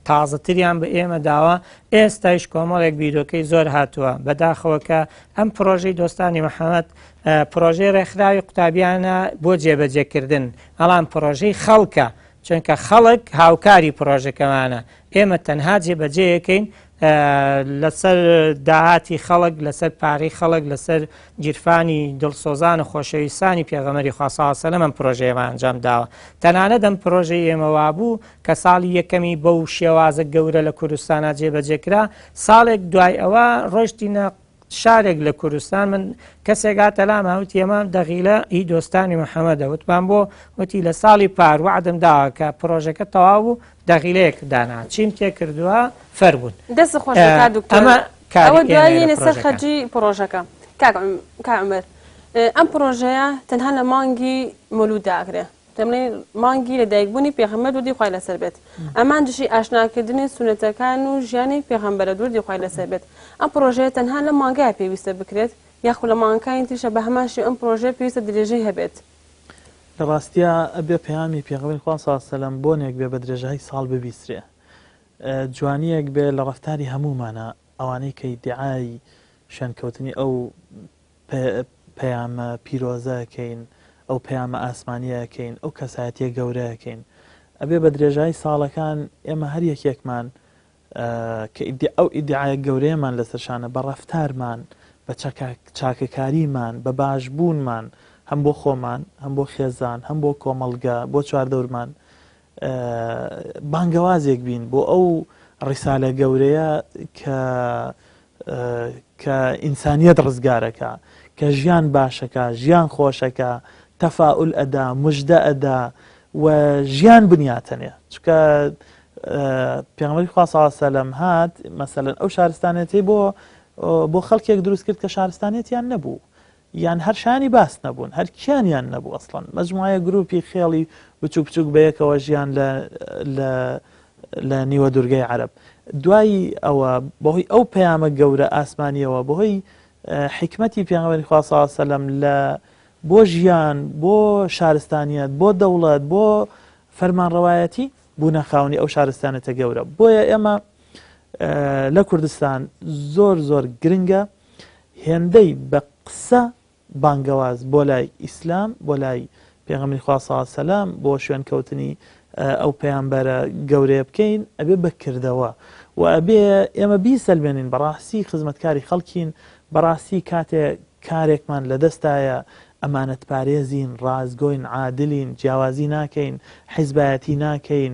تازەتریان بە ئێمە داوە ئێستایش کۆمەڵێک بیرۆکەی زۆر هاتووە بەداخەوە کە ئەم پرۆژەی دۆستانی محەممەد پرۆژەی ڕێکخراوی قوتابیانە بۆ جێبەجێکردن ئەڵام پرۆژەی خەڵکە چونکە خەڵک هاوکاری پرۆژەکەمانە ئێمە تەنها جێبەجێیەکەین لەسەر داهاتی خەڵک لەسەر پارەی خەڵک لەسەر گیرفانی دڵسۆزان و خۆشەویستانی پێغەمبەری خوا صلی الله علیه و سلم ئەم پرۆژەیەمان ئەنجام داوە تەنانەت ئەم پرۆژەی ئێمەوا بوو کە ساڵی یەکەمی بەو شێوازە گەورە لە کوردستانە جێبەجێکرا ساڵێک دوای ئەوە ڕۆیشتینە شارێک لە کوردستان من کەسێک هاتە لام هاوتی ئێمە دەغیلە هی دۆستانی محەممەدە وتمان بۆ وتی لە ساڵی پار وعدم داوە کە پرۆژەکە تەواو بوو دەغیلەیەک دانا چیم تێ کردووە فەربوون دەست خۆش ئەوە دوایینە سەر خەرجی پرۆژەکە کاعمەر ئەم پرۆژەیە تەنها لە مانگی مولوداگرێ دەمڵێن مانگی لە دایکبوونی پێغەمبەر دوودی خوای لەسەر بێت ئەمان دژی ئاشناکردنی سونەتەکان و ژیانی پێغەمبەرە دوودی خوای لەسەر بێت ئەم پرۆژەیە تەنها لە مانگای پێویستە بکرێت یاخود لە مانگەکانی تریشە بە هەماشی ئەم پرۆژە پێویستە درێژەی هەبێت لە ڕاستیە ئەبێ پەیامی پێغەمبەری خوا صلی الله علیه و سلم بۆنێک بێ بە درێژەی ساڵ ببیسترێ جوانیەک بێ لە ڕەفتاری هەمومانە ئەوانەی کە ئیدعای شوێنکەوتنی ئەو پەیامە پیرۆزەکەین ئەو پەیامە ئاسمانیەکەین ئەو کەسایەتیە گەورەیەکەین ئەبێ بە درێژای ساڵەکان ئێمە هەر یەکێکمان کە ئەو ئیدعایە گەورەیەمان لەسەرشانە بە ڕەفتارمان بە چاکەکاریمان بە باشبوونمان هەم بۆ خۆمان هەم بۆ خێزان هەم بۆ کۆمەڵگە بۆ چواردەورمان بانگەوازێک بین بۆ ئەو ڕیسالە گەورەیە کە ئینسانیەت ڕزگارەکە کە ژیان باشەکە ژیان خۆشەکە تەفاعول ئەدا موژدە ئەدا و ژیان بنیاتەنێ چکە پێغەمبەری خوا صلی الله علیه و سلم هات مەسەلەن ئەو شارستانێتی بۆ خەڵکێک دروست کرد کە شارستانێتیان نەبوو یان هەر شانی باس نەبوون هەر کیانیان نەبوو ئەسڵەن مەجموعەیە گروپی خێڵی بچوک بچوک بەیەکەوە ژیان لە لە نیوە دوورگەی عەرب دوایی ئەوە بەهۆی ئەو پەیامە گەورە ئاسمانیەوە بەهۆی حکمەتی پێغەمبەری خوا صلی الله علیه و سلم لە بۆ ژیان بۆ شارستانیەت بۆ دەوڵەت بۆ فەرمانڕەوایەتی بوونە خاوەنی ئەو شارستانەتە گەورە بۆیە ئێمە لە کوردستان زۆر زۆر گرنگە هێندەی بە قسە بانگەواز بۆ لای ئیسلام بۆ لای پێغەمبەری خوا صلی الله علیه و سلم بۆ شوێن کەوتنی ئەو پەیامبەرە گەورەیە بکەین ئەبێ بەکردەوە و ئەبێ ئێمە بیسەلمێنین بەڕاستی خزمەتکاری خەڵکین بەڕاستی کاتێک کارێکمان لەدەستایە ئەمانەت پارێزین ڕازگۆین عادلین جیاوازی ناکەین حیزبایەتی ناکەین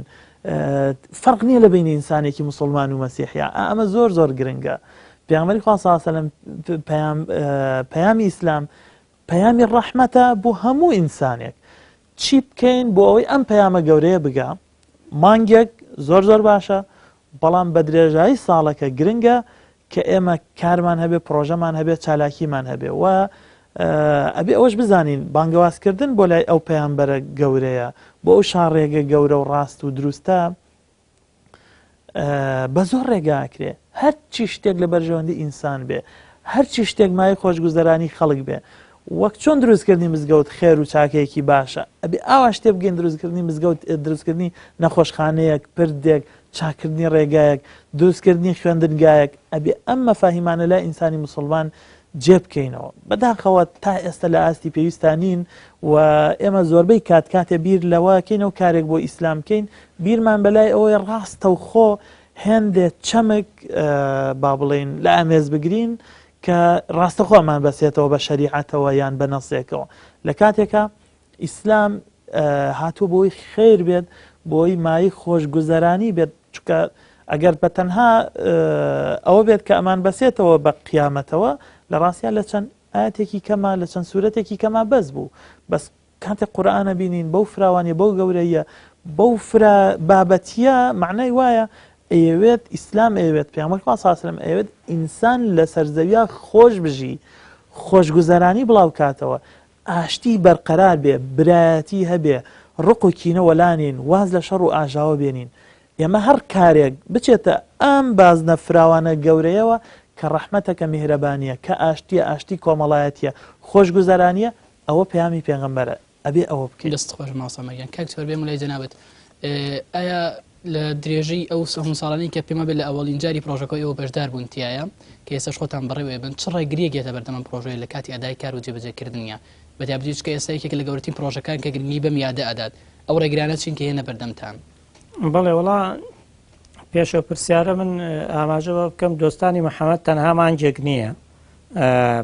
فەرق نییە لە بینی ئینسانێکی موسڵمان و مەسیحیا ئەمە زۆر زۆر گرنگە پێغەمبەری خوا صلی الله علیه و سلم پەیامی ئیسلام پەیامی ڕەحمەتە بۆ هەموو ئینسانێک چی بکەین بۆ ئەوەی ئەم پەیامە گەورەیە بگا مانگێک زۆر زۆر باشە بەڵام بە درێژایی ساڵەکە گرنگە کە ئێمە کارمان هەبێ پرۆژەمان هەبێت چالاکیمان هەبێ و ئەبێ ئەوەش بزانین بانگەوازکردن بۆ لای ئەو پەیامبەرە گەورەیە بۆ ئەو شاڕێگە گەورە و ڕاست و دروستە بە زۆر ڕێگاکرێ هەرچی شتێک لە بەرژەوەندی ئینسان بێ هەرچی شتێک مای خۆشگوزەرانی خەڵک بێ وەک چۆن دروستکردنی مزگەوت خێر و چاکەیەکی باشە ئەبێ ئاوا شتێ بگەین دروستکردنی مزگەوت دروستکردنی نەخۆشخانەیەک پردێک چاکردنی ڕێگایەک دروستکردنی خوێندنگایەک ئەبێ ئەم مەفاهیمانە لای ئینسانی موسڵمان جێ بکەینەوە بەداخەوە تا ئێستا لە ئاستی پێویستانین و ئێمە زۆربەی کاتێ بیر لەواکەینەوە کارێک بۆ ئیسلام بکەین بیرمان بەلای ئەوەی ڕاستە و خۆ هێندێک چەمک با بڵێن لە ئامێز بگرین کە ڕاستەخۆمان بەسێتەوە بە شەریعەتەوە یان بە نەسێکەوە لە کاتێکە ئیسلام هاتووە بۆی خێر بێت بۆی مای خۆشگوزەرانی بێت چکە ئەگەر بە تەنها ئەوە بێت کە ئەمان بەسێتەوە بە قیامەتەوە لە ڕاستیان لە چەند ئاەتێکی کەما لە چەند سوورەتێکی کەما بەس بوو بەس کاتێک قورئانە بینین بەو فراوانیە بەو گەورەیە بەو بابەتیە معنای وایە ئەیەوێت ئیسلام ئەیەوێت پێغەمبەری خوا صلی الله علیه و سلم ئەیەوێت ئینسان لە سەرزەویە خۆش بژی خۆشگوزەرانی بڵاو کاتەوە ئاشتی بەرقەرار بێ برایەتی هەبێ ڕق و کینە وەلانین واز لە شەڕ و ئاژاوە بێنین ئێمە هەر کارێک بچێتە ئەم بازنە فراوانە گەورەیەوە کە ڕەحمەتەکە میهرەبانیە کە ئاشتی کۆمەڵایەتیە خۆشگوزەرانیە ئەوە پەیامی پێغەمبەرە ئەبێ ئەوە بکەین دەست خۆش ماسەمەگەن کاک چۆر بێم لای جەنابەت ئایا لە درێژەی ئەو هەموو ساڵانی کە پێما بێت لە ئەوەڵین جاری پرۆژەکەی ئەوە بەشدار بوون تایە کە ئێستاش خۆتان بەڕێوێ بن چ ڕێگریەکێتە بەردەمە پرۆژەیە لە کاتی ئەدای کار و جێبەجێکردنیە بەتیابجی چکە ئێستا یەکێک لە گەورەترین پرۆژەکان کە گرنگی بەم یادە ئەدات ئەو ڕێگرانە چین کە هێنە بەردەمتان بەڵێ وڵا پێشەوە پرسیارە من ئاماژەوە بکەم دۆستانی محەممەد تەنها مانجێک نییە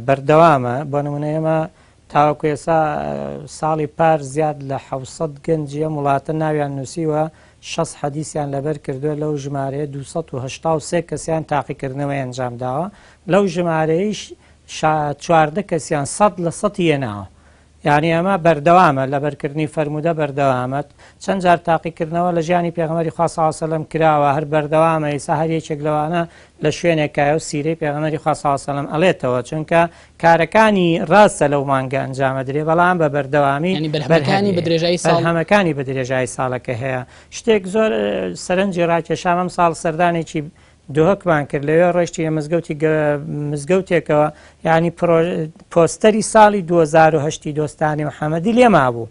بەردەوامە بۆ نمونە ئێمە تاوەکو ئێستا ساڵی پار زیاد لە 700 گەنجیە وڵاتە ناویان نووسیوە 6 حەدیثیان لەبەر کردووە لەو ژمارەیە 283 کەسیان تاقیکردنەوەی ئەنجام داوە لەو ژمارەیەش 14 کەسیان 100 لە 100 هێناوە یعنی ئەمە بەردەوامە لە بەرکردنی فەرموودە بەردەوامەت چەند جار تاقیکردنەوە لە ژیانی پێغەمبەری خوا صلی الله علیه و سلم کراوە هەر بەردەوامە ئێستا هەر یەکێک لەوانە لە شوێنێکایە و سیرەی پێغەمبەری خوا صلی الله علیه و سلم ئەڵێتەوە چونکە کارەکانی ڕاستە لەو مانگە ئەنجامە درێ بەڵام بە بەردەوامی بەرهەمەکانی بە درێژایی ساڵەکە هەیە شتێک زۆر سەرنجی ڕاکێشام ئەم ساڵ سەردانێکی دووهەکمان کرد لەوێ ڕۆیشتی مزگەوتێکەوە یعنی پۆستەری ساڵی 2010 دۆستانی محەممەدی لێما بوو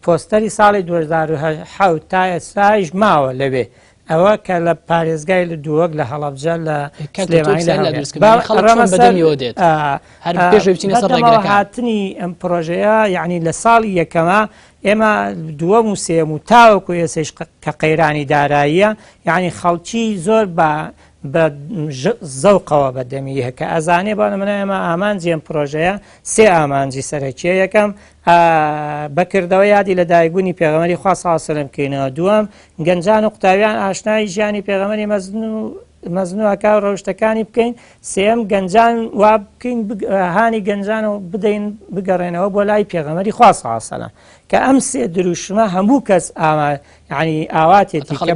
پۆستەری ساڵی 2010 تا ئێستایش ماوە لەوێ ئەوە کە لە پارێزگای لە دووەک لە هەڵەبجە لە هاتنی ئەم پرۆژەیە یعنی لە ساڵی یەکەمە ئێمە دووەم و سێم و تاوەکو ئێسش کە قەیرانی داراییە یعنی خەڵکی زۆر بە زەوقەوە بەدەمی هەکە ئەزانێ بۆ منە ئێمە ئامانجی ئەم پرۆژەیە سێ ئامانجی سەرەکیە یەکەم بەکردەوە یادی لە دایکبوونی پێغەمبەری خوا صلی الله علیه و سلم بکەینەوە دووەم گەنجان و قوتاویان ئاشنای ژیانی پێغەمبەری مەزنوعەکە و ڕەوشتەکانی بکەین سێم گەنجان وا بکەین هانی گەنجان و بدەین بگەڕێنەوە بۆ لای پێغەمبەری خوا صلی الله علیه و سلم کە ئەم سێ دروشمە هەموو کەس یعنی ئاواتێتی کە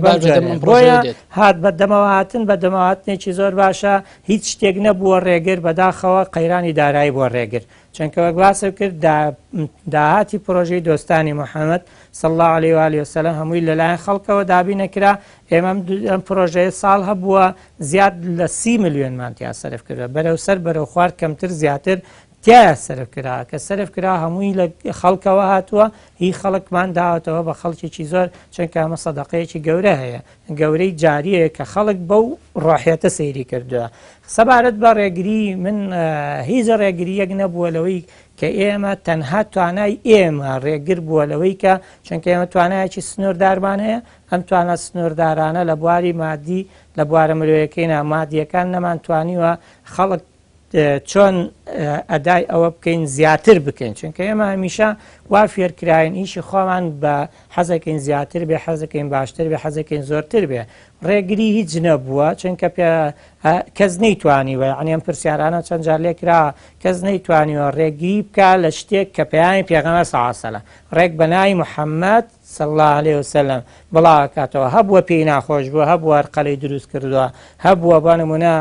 بۆیە هات بەدەمەوە هاتن بەدەمەواتنێکی زۆر باشە هیچ شتێک نەبووە ڕێگر بەداخەوە قەیرانی دارایی بۆ ڕێگر چونکە وەک باسە کرد داهاتی پرۆژەی دۆستانی محەممەد صلی الله عليه وآله وسلم هەمووی لەلایەن خەڵکەوە دابی نەکرا ئێمە ئەم پرۆژەیە ساڵ هەبووە زیاد لە 30 میلیۆنمان تیا سەرف کردوە بەرەو سەر بەرەو خوارد کەمتر زیاتر تایە سەرف کرا کە سەرف کرا هەمووی لە خەڵکەوە هاتووە هی خەڵکمان داوەتەوە بە خەڵکێکی زۆر چونکە ئەمە سەدەقەیەکی گەورە هەیە گەورەی جاریەیە کە خەڵک بەو ڕاحەتە سەیری کردووە سەبارەت بە ڕێگری من هیچ ڕێگریەک نەبووە لەوەی کە ئێمە تەنها توانای ئێمە ڕێگر بووە لەوەی کە چونکە ئێمە توانایەکی سنووردارمان هەیە ئەم توانە سنووردارانە لە بواری مادی لە بوارە مرۆیەکەی نامادیەکان نەمانتوانیوە خەڵک چۆن ئەدای ئەوە بکەین زیاتر بکەین چونکە ئێمە هەمیشە وا فێرکراین ئیشی خۆمان بە حەزەکەین زیاتر بێ حەزەکەین باشتر بێ حەزەکەین زۆرتر بێ ڕێگری هیچ نەبووە چونکە کەس نەیتوانیوە یعنی ئەم پرسیارانە چەند جار لێکرا کەس نەیتوانیوە ڕێگری بکە لە شتێک کە پێیانی پێغەمبەر صلی الله علیه وسلم ڕێک بە ناوی محەممەد صلی الله عليه وسلم بڵاوکاتەوە هەبووە پێی ناخۆش بووە هەبووە هەرقەلەی دروست کردووە هەبووە بە نمونە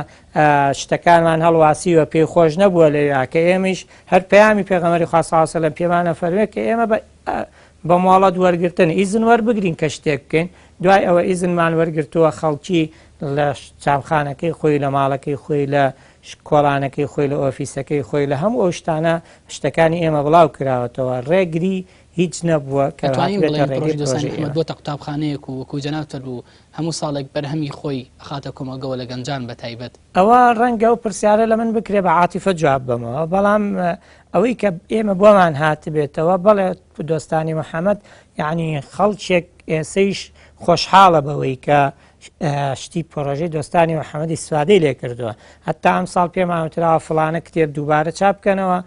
شتەکانمان هەڵواسیوە پێی خۆش نەبووە لەوێ کە ئێمەش هەر پەیامی پێغەمبەری خوا صلی الله علیه وسلم پێمانە فەرمووێ کە ئێمە بە مۆڵەت وەرگرتن ئیزن وەربگرین کە شتێک بکەین دوای ئەوە ئیزنمان وەرگرتووە خەڵکی لە چامخانەکەی خۆی لە ماڵەکەی خۆی لە کۆڵانەکەی خۆی لە ئۆفیسەکەی خۆی لە هەموو ئەو شتانە شتەکانی ئێمە بڵاو کراوەتەوە ڕێگری هیچ نەبووە کە بۆ قوتابخانەیەک و وەکو جەنابتر بوو هەموو ساڵێک بەرهەمی خۆی خاتە کۆمەلگەوە لە گەنجان بە تایبەت ئەوە ڕەنگە و پرسیارە لە من بکرێ بە عاتیفە جواب بمەوە بەڵام ئەوەی کە ئێمە بۆمان هاتبێتەوە بەڵێ دۆستانی محەممەد یعنی خەڵکێک ئێسەیش خۆشحاڵە بەوەی کە شتی پرۆژەی دۆستانی محەممەدی سوادەی لێ کردووە هەتا ئەم ساڵ پێماوتراوە فڵانە کتێب دووبارە چاپ بکەنەوە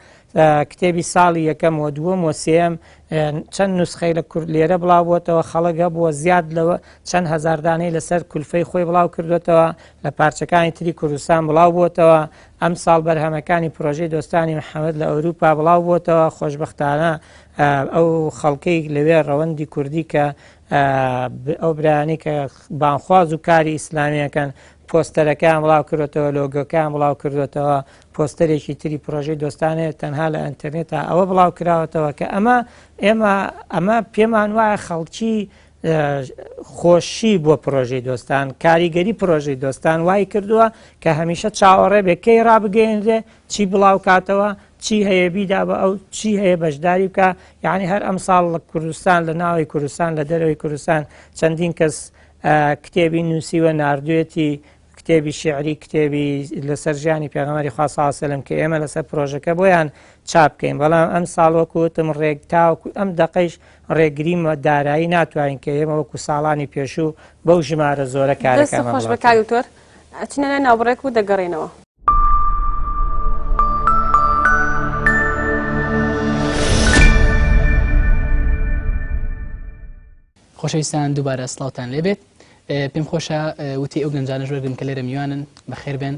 کتێبی ساڵی یەکەم و دووەم و سێم چەند نوسخەی لە کورد لێرە بڵاو بووەتەوە خەڵک بووە زیاد لەوە چەند هەزاردانەی لەسەر کولفەی خۆی بڵاو کردوێتەوە لە پارچەکانی تری کوردستان بڵاو بووەتەوە ئەم ساڵ بەرهەمەکانی پرۆژەی دۆستانی محەممەد لە ئەوروپا بڵاو بووەتەوە خۆشبەختانە ئەو خەڵکەی لەوێ ڕەوەندی کوردی کە ئەو برانی کە بانخواز و کاری ئیسلامیەکەن پۆستەرەکان بڵاو کردوێتەوە لۆگۆکان بڵاو کردوێتەوە پۆستەرێکی تری پرۆژەی دۆستانێت تەنها لە ئەنتەرنێتە ئەوە بڵاو کراوەتەوە کە ئەمە پێمان وایە خەڵکی خۆشی بۆ پرۆژەی دۆستان کاریگەری پرۆژەی دۆستان وای کردووە کە هەمیشە چاوەڕێ بێکەی ڕابگەێنرێ چی بڵاو کاتەوە چی هەیە بیدا بە ئەو چی هەیە بەشداری بکە یعنی هەر ئەم ساڵ لە کوردستان لە ناوی کوردستان لە دەرەوەی کوردستان چەندین کەس کتێبی نووسیوە ناردوێتی کتێبی شعری کتێبی لەسەر ژیانی پێغەمبەری خوا صلی الله علیه وسلم کە ئێمە لەسەر پرۆژەکە بۆیان چاپ بکەین بەڵام ئەم ساڵ وەکوتم ڕێک تاوەکو ئەم دەقەیش ڕێگریمە دارایی ناتوانین کە ئێمە وەکو ساڵانی پێشوو بەو ژمارە زۆرە کارەکەمان خۆش بەکاروتۆر ئەچینە لە ناوبڕێک و دەگەڕێنەوە خۆشەویستان دووبارە سڵاوتان لێبێت پێم خۆشە وتی ئەو گەنجانە ژوەرگن کە لێرە میوانن بەخێر بێن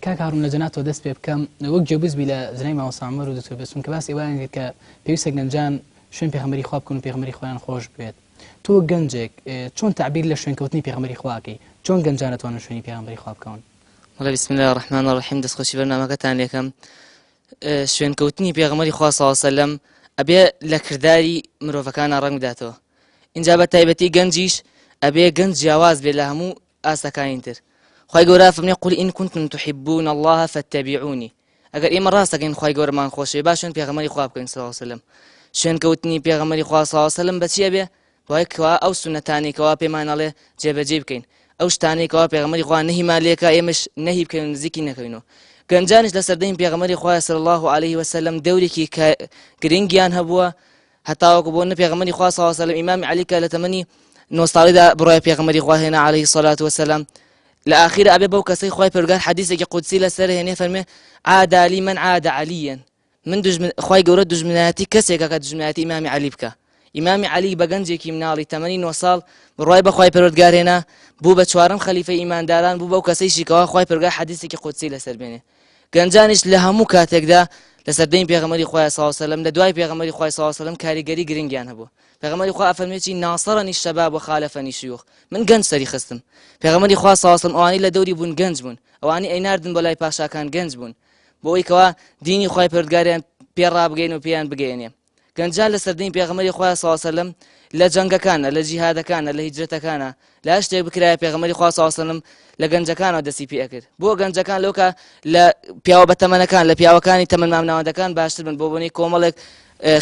کاک هاڕون لە جەناتەوە دەست پێ بکەم وەک جێبوزبی لە زنای ماوە سامەر و دکتۆر بێسوون کە باسی وایان کرد کە پێویستە گەنجان شوێن پێغەمبەری خوا بکەن و پێغەمبەری خۆیان خۆش بێت تۆ گەنجێک چۆن تعبیر لە شوێنکەوتنی پێغەمبەری خواکەی چۆن گەنجان دەتوانن شوێنی پێغەمبەری خوا بکەون وڵا بسم الله الرحمن الرحیم دەستخۆشی بەرنامەکەتان لێکەم شوێنکەوتنی پێغەمبەری خوا صلی الله علیه وسلم ئەبێ لە کردداری مرۆڤەکانە ڕەنگ بداتەوە اینجا بە تایبەتی گەنجیش ئەبێ گەنج جیاواز بێ لە هەموو ئاسەکانی تر خی گەورە فەرمێ قول إن كنتم تحبون الله فاتبعوني ئەگەر ئێمە ڕاستەکەین خی گەورەمان خۆشێ باشن پێغەمبەری خوا بکەین صلی الله علیه وسلم شوێنکەوتنی پێغەمبەری خوا صلی الله علیه وسلم بەچیە بێ وای کەوا ئەو سونەتانی کەوا پێمان ئەڵێ جێبەجێ بکەین ئەو شتانەی کەوا پێغەمبەری خوا نەهیمان لێکە ئێمەش نەهی بکەین نزیکی نەکەینەوە گەنجانش لە سەردەمی پێغەمبەری خوا صلی الله عليه وسلم دەورێکی گرنگیان هەبووە هەتاوەکو بۆ نە پێغەمبەری خوا صلی الله علیه وسلم ئیمامی عەلی کە لە تەمەنی 9 ساڵیدا بڕای پێغەمبەری خوا هێنا عليه الصلاة والسلام لە ئاخیر ئەبێ بەو کەسەی خی پەروەردگار حەدیثێکی قودسی لەسەر هێنێ فەرمێ عادا لی من عادا عەلیەن من خی گەورە دوژمنایەتی کەسێکە کە دوژمنایەتی ئیمامی عەلی بکە ئیمامی عەلی بە گەنجێکی مناڵی تەمەنی 9 ساڵ بڕای بە خی پەروەردگار هێنا بوو بە چوارەم خەلیفەی ئیمانداران بوو بەو کەسەیشی کەوا خی پەروەردگار حەدیثێکی قودسی لەسەر بێنێ گەنجانیش لە هەموو کاتێکدا لە سەردەمی پێغەمبەری خۆی صلی الله علیه و سلم لە دوای پێغەمبەری خۆی صلی الله علیه و سلم کاریگەری گرنگیان هەبوو پێغەمبەری خوا فەرمێتی ناصرنی الشباب وخالفنی شيوخ من گەنج سەری خستم پێغەمبەری خوا صلی الله علیه و سلم ئەوانەی لە دەوری بوون گەنج بوون ئەوانەی ئەیناردن بۆ لای پاشاکان گەنج بوون بۆی کەوا دینی خۆی پەروەردگاریان پێ ڕابگەین و پێیان بگەێنێ گەنجان لە سەردەمی پێغەمبەری خوا صلی الله علیه و سلم لە جەنگەکانە لە جیهادەکانە لە هیجرەتەکانە لە شتێک بکرایە پێغەمبەری خوا صلی الله علیه و سلم لە گەنجەکانەوە دەستی پێ ئەکرد بۆ گەنجەکان لەوکە لە پیاوە بەتەمەنەکان لە پیاوەکانی تەمەن مامناوەندەکان باشتر بن بۆ بوونی کۆمەڵێک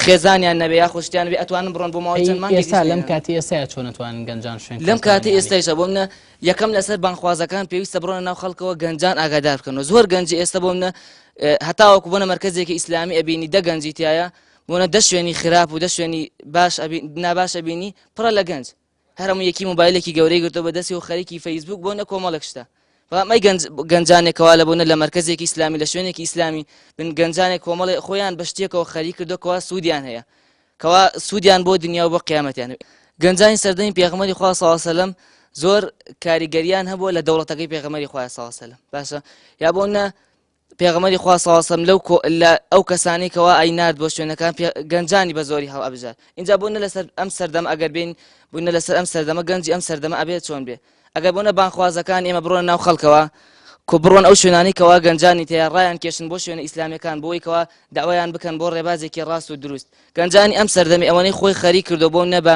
خێزانیان نەبێ یا خۆشتیان بێ ئەتوانن بڕۆن بۆ ماوەی چەند مانگێک ئێستا لەم کاتی ئێستا چۆن ئەتوانن گەنجان شوێن لەم کاتی ئێستایشە بۆ منە یەکەم لەسەر بانخوازەکان پێویستە بڕۆنە ناو خەڵکەوە گەنجان ئاگادار بکەنەوە زۆر گەنجی ئێستا بۆ منە هەتاوەکو بۆنە مەرکەزێکی ئیسلامی ئەبینی دە گەنجی تایە بۆنە دە شوێنی خراپ و دە شوێنی ناباش ئەبینی پڕە لە گەنج هەرموو یەکی مۆبایلێکی گەورەی گرتۆ بەدەستی و خەریکی فەیسبوک بۆنە کۆمەڵێک شتە بەڵام ئەی گەنجانێکەوە لە بوونە لە مەرکەزێکی ئیسلامی لە شوێنێکی ئیسلامی بن گەنجانێک کۆمەڵی خۆیان بە شتێکەوە خەریک کردوکەوە سوودیان هەیە کەوا سوودیان بۆ دنیا و بۆ قیامەتیان گەنجانی سەردەمی پێغەمبەری خوا صلی الله علیه و سلم زۆر کاریگەریان هەبووە لە دەوڵەتەکەی پێغەمبەری خوا صلی الله علیه و سلم باشە یا بۆنە پێغەمبەری خوا صلی الله علیه و سلم لە ئەو کەسانی کەوا ئەینارد بۆ شوێنەکان گەنجانی بە زۆری هەڵ ئەبژار اینجا بۆنە لەسەر ئەم سەردەم ئەگەر بین بوونە لەسەر ئەم سەردەمە گەنجی ئەم سەردەمە ئەبێت چۆن بێ ئەگەر بۆنە بانخوازەکان ئێمە بڕۆن ناو خەڵکەوە کۆ بڕۆن ئەو شوێنانی کەوا گەنجانی تێیان ڕایان کێشن بۆ شوێنە ئیسلامیەکان بۆی کەوا داوایان بکەن بۆ ڕێبازێکی ڕاست و دروست گەنجانی ئەم سەردەمی ئەوانەی خۆی خەریک کردو بۆ نە بە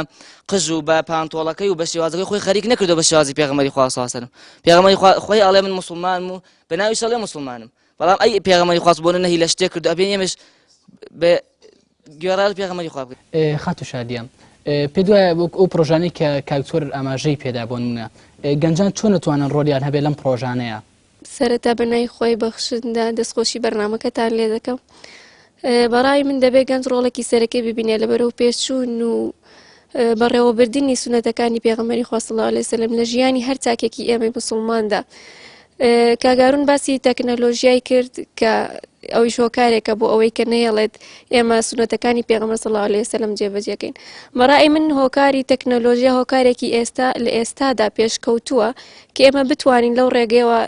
قژ و بە پانتۆڵەکەی و بە شێوازەکەی خۆی خەریک نەکردو بە شێوازی پێغەمبەری خوا صلی الله علیه و سلم پێغەمبەری خوا خۆی ئەڵێ من موسڵمانم و بە ناوی شەڵێ موسڵمانم بەڵام ئەی پێغەمبەری خوا بۆ نەهی لە شتێک کردو ئەبێ ئێمەش بە گوێڕای پێغەمبەری خوا بکەین خاتو شادیان پێ دوایە ئەو پرۆژانەی کە کاکتۆر ئاماژەی پێدا بۆ نمونە گەنجان چۆن دەتوانن ڕۆلیان هەبێت لەم پرۆژانەیە سەرەتا بەنای خۆی بەخشندا دەستخۆشی بەرنامەکەتان لێ دەکەم بەڕای من دەبێت گەنج ڕۆڵێکی سەرەکەی ببینێ لەبەرەوە پێشچوون و بەڕێوەبردننی سونەتەکانی پێغەمبەری خوا صلی الله علیه و سلم لە ژیانی هەر چاکێکی ئێمەی موسڵماندا کاگارون باسی تەکنەلۆژیای کرد کە ئەویش هۆکارێکە بۆ ئەوەی کە نەیەڵێت ئێمە سونەتەکانی پێغەمبەر صلی الله علیه و سلم جێبەجێکەین بەڕای من هۆکاری تەکنەلۆژیا هۆکارێکی ئێستا لە ئێستادا پێشکەوتووە کە ئێمە بتوانین لەو ڕێگەیەوە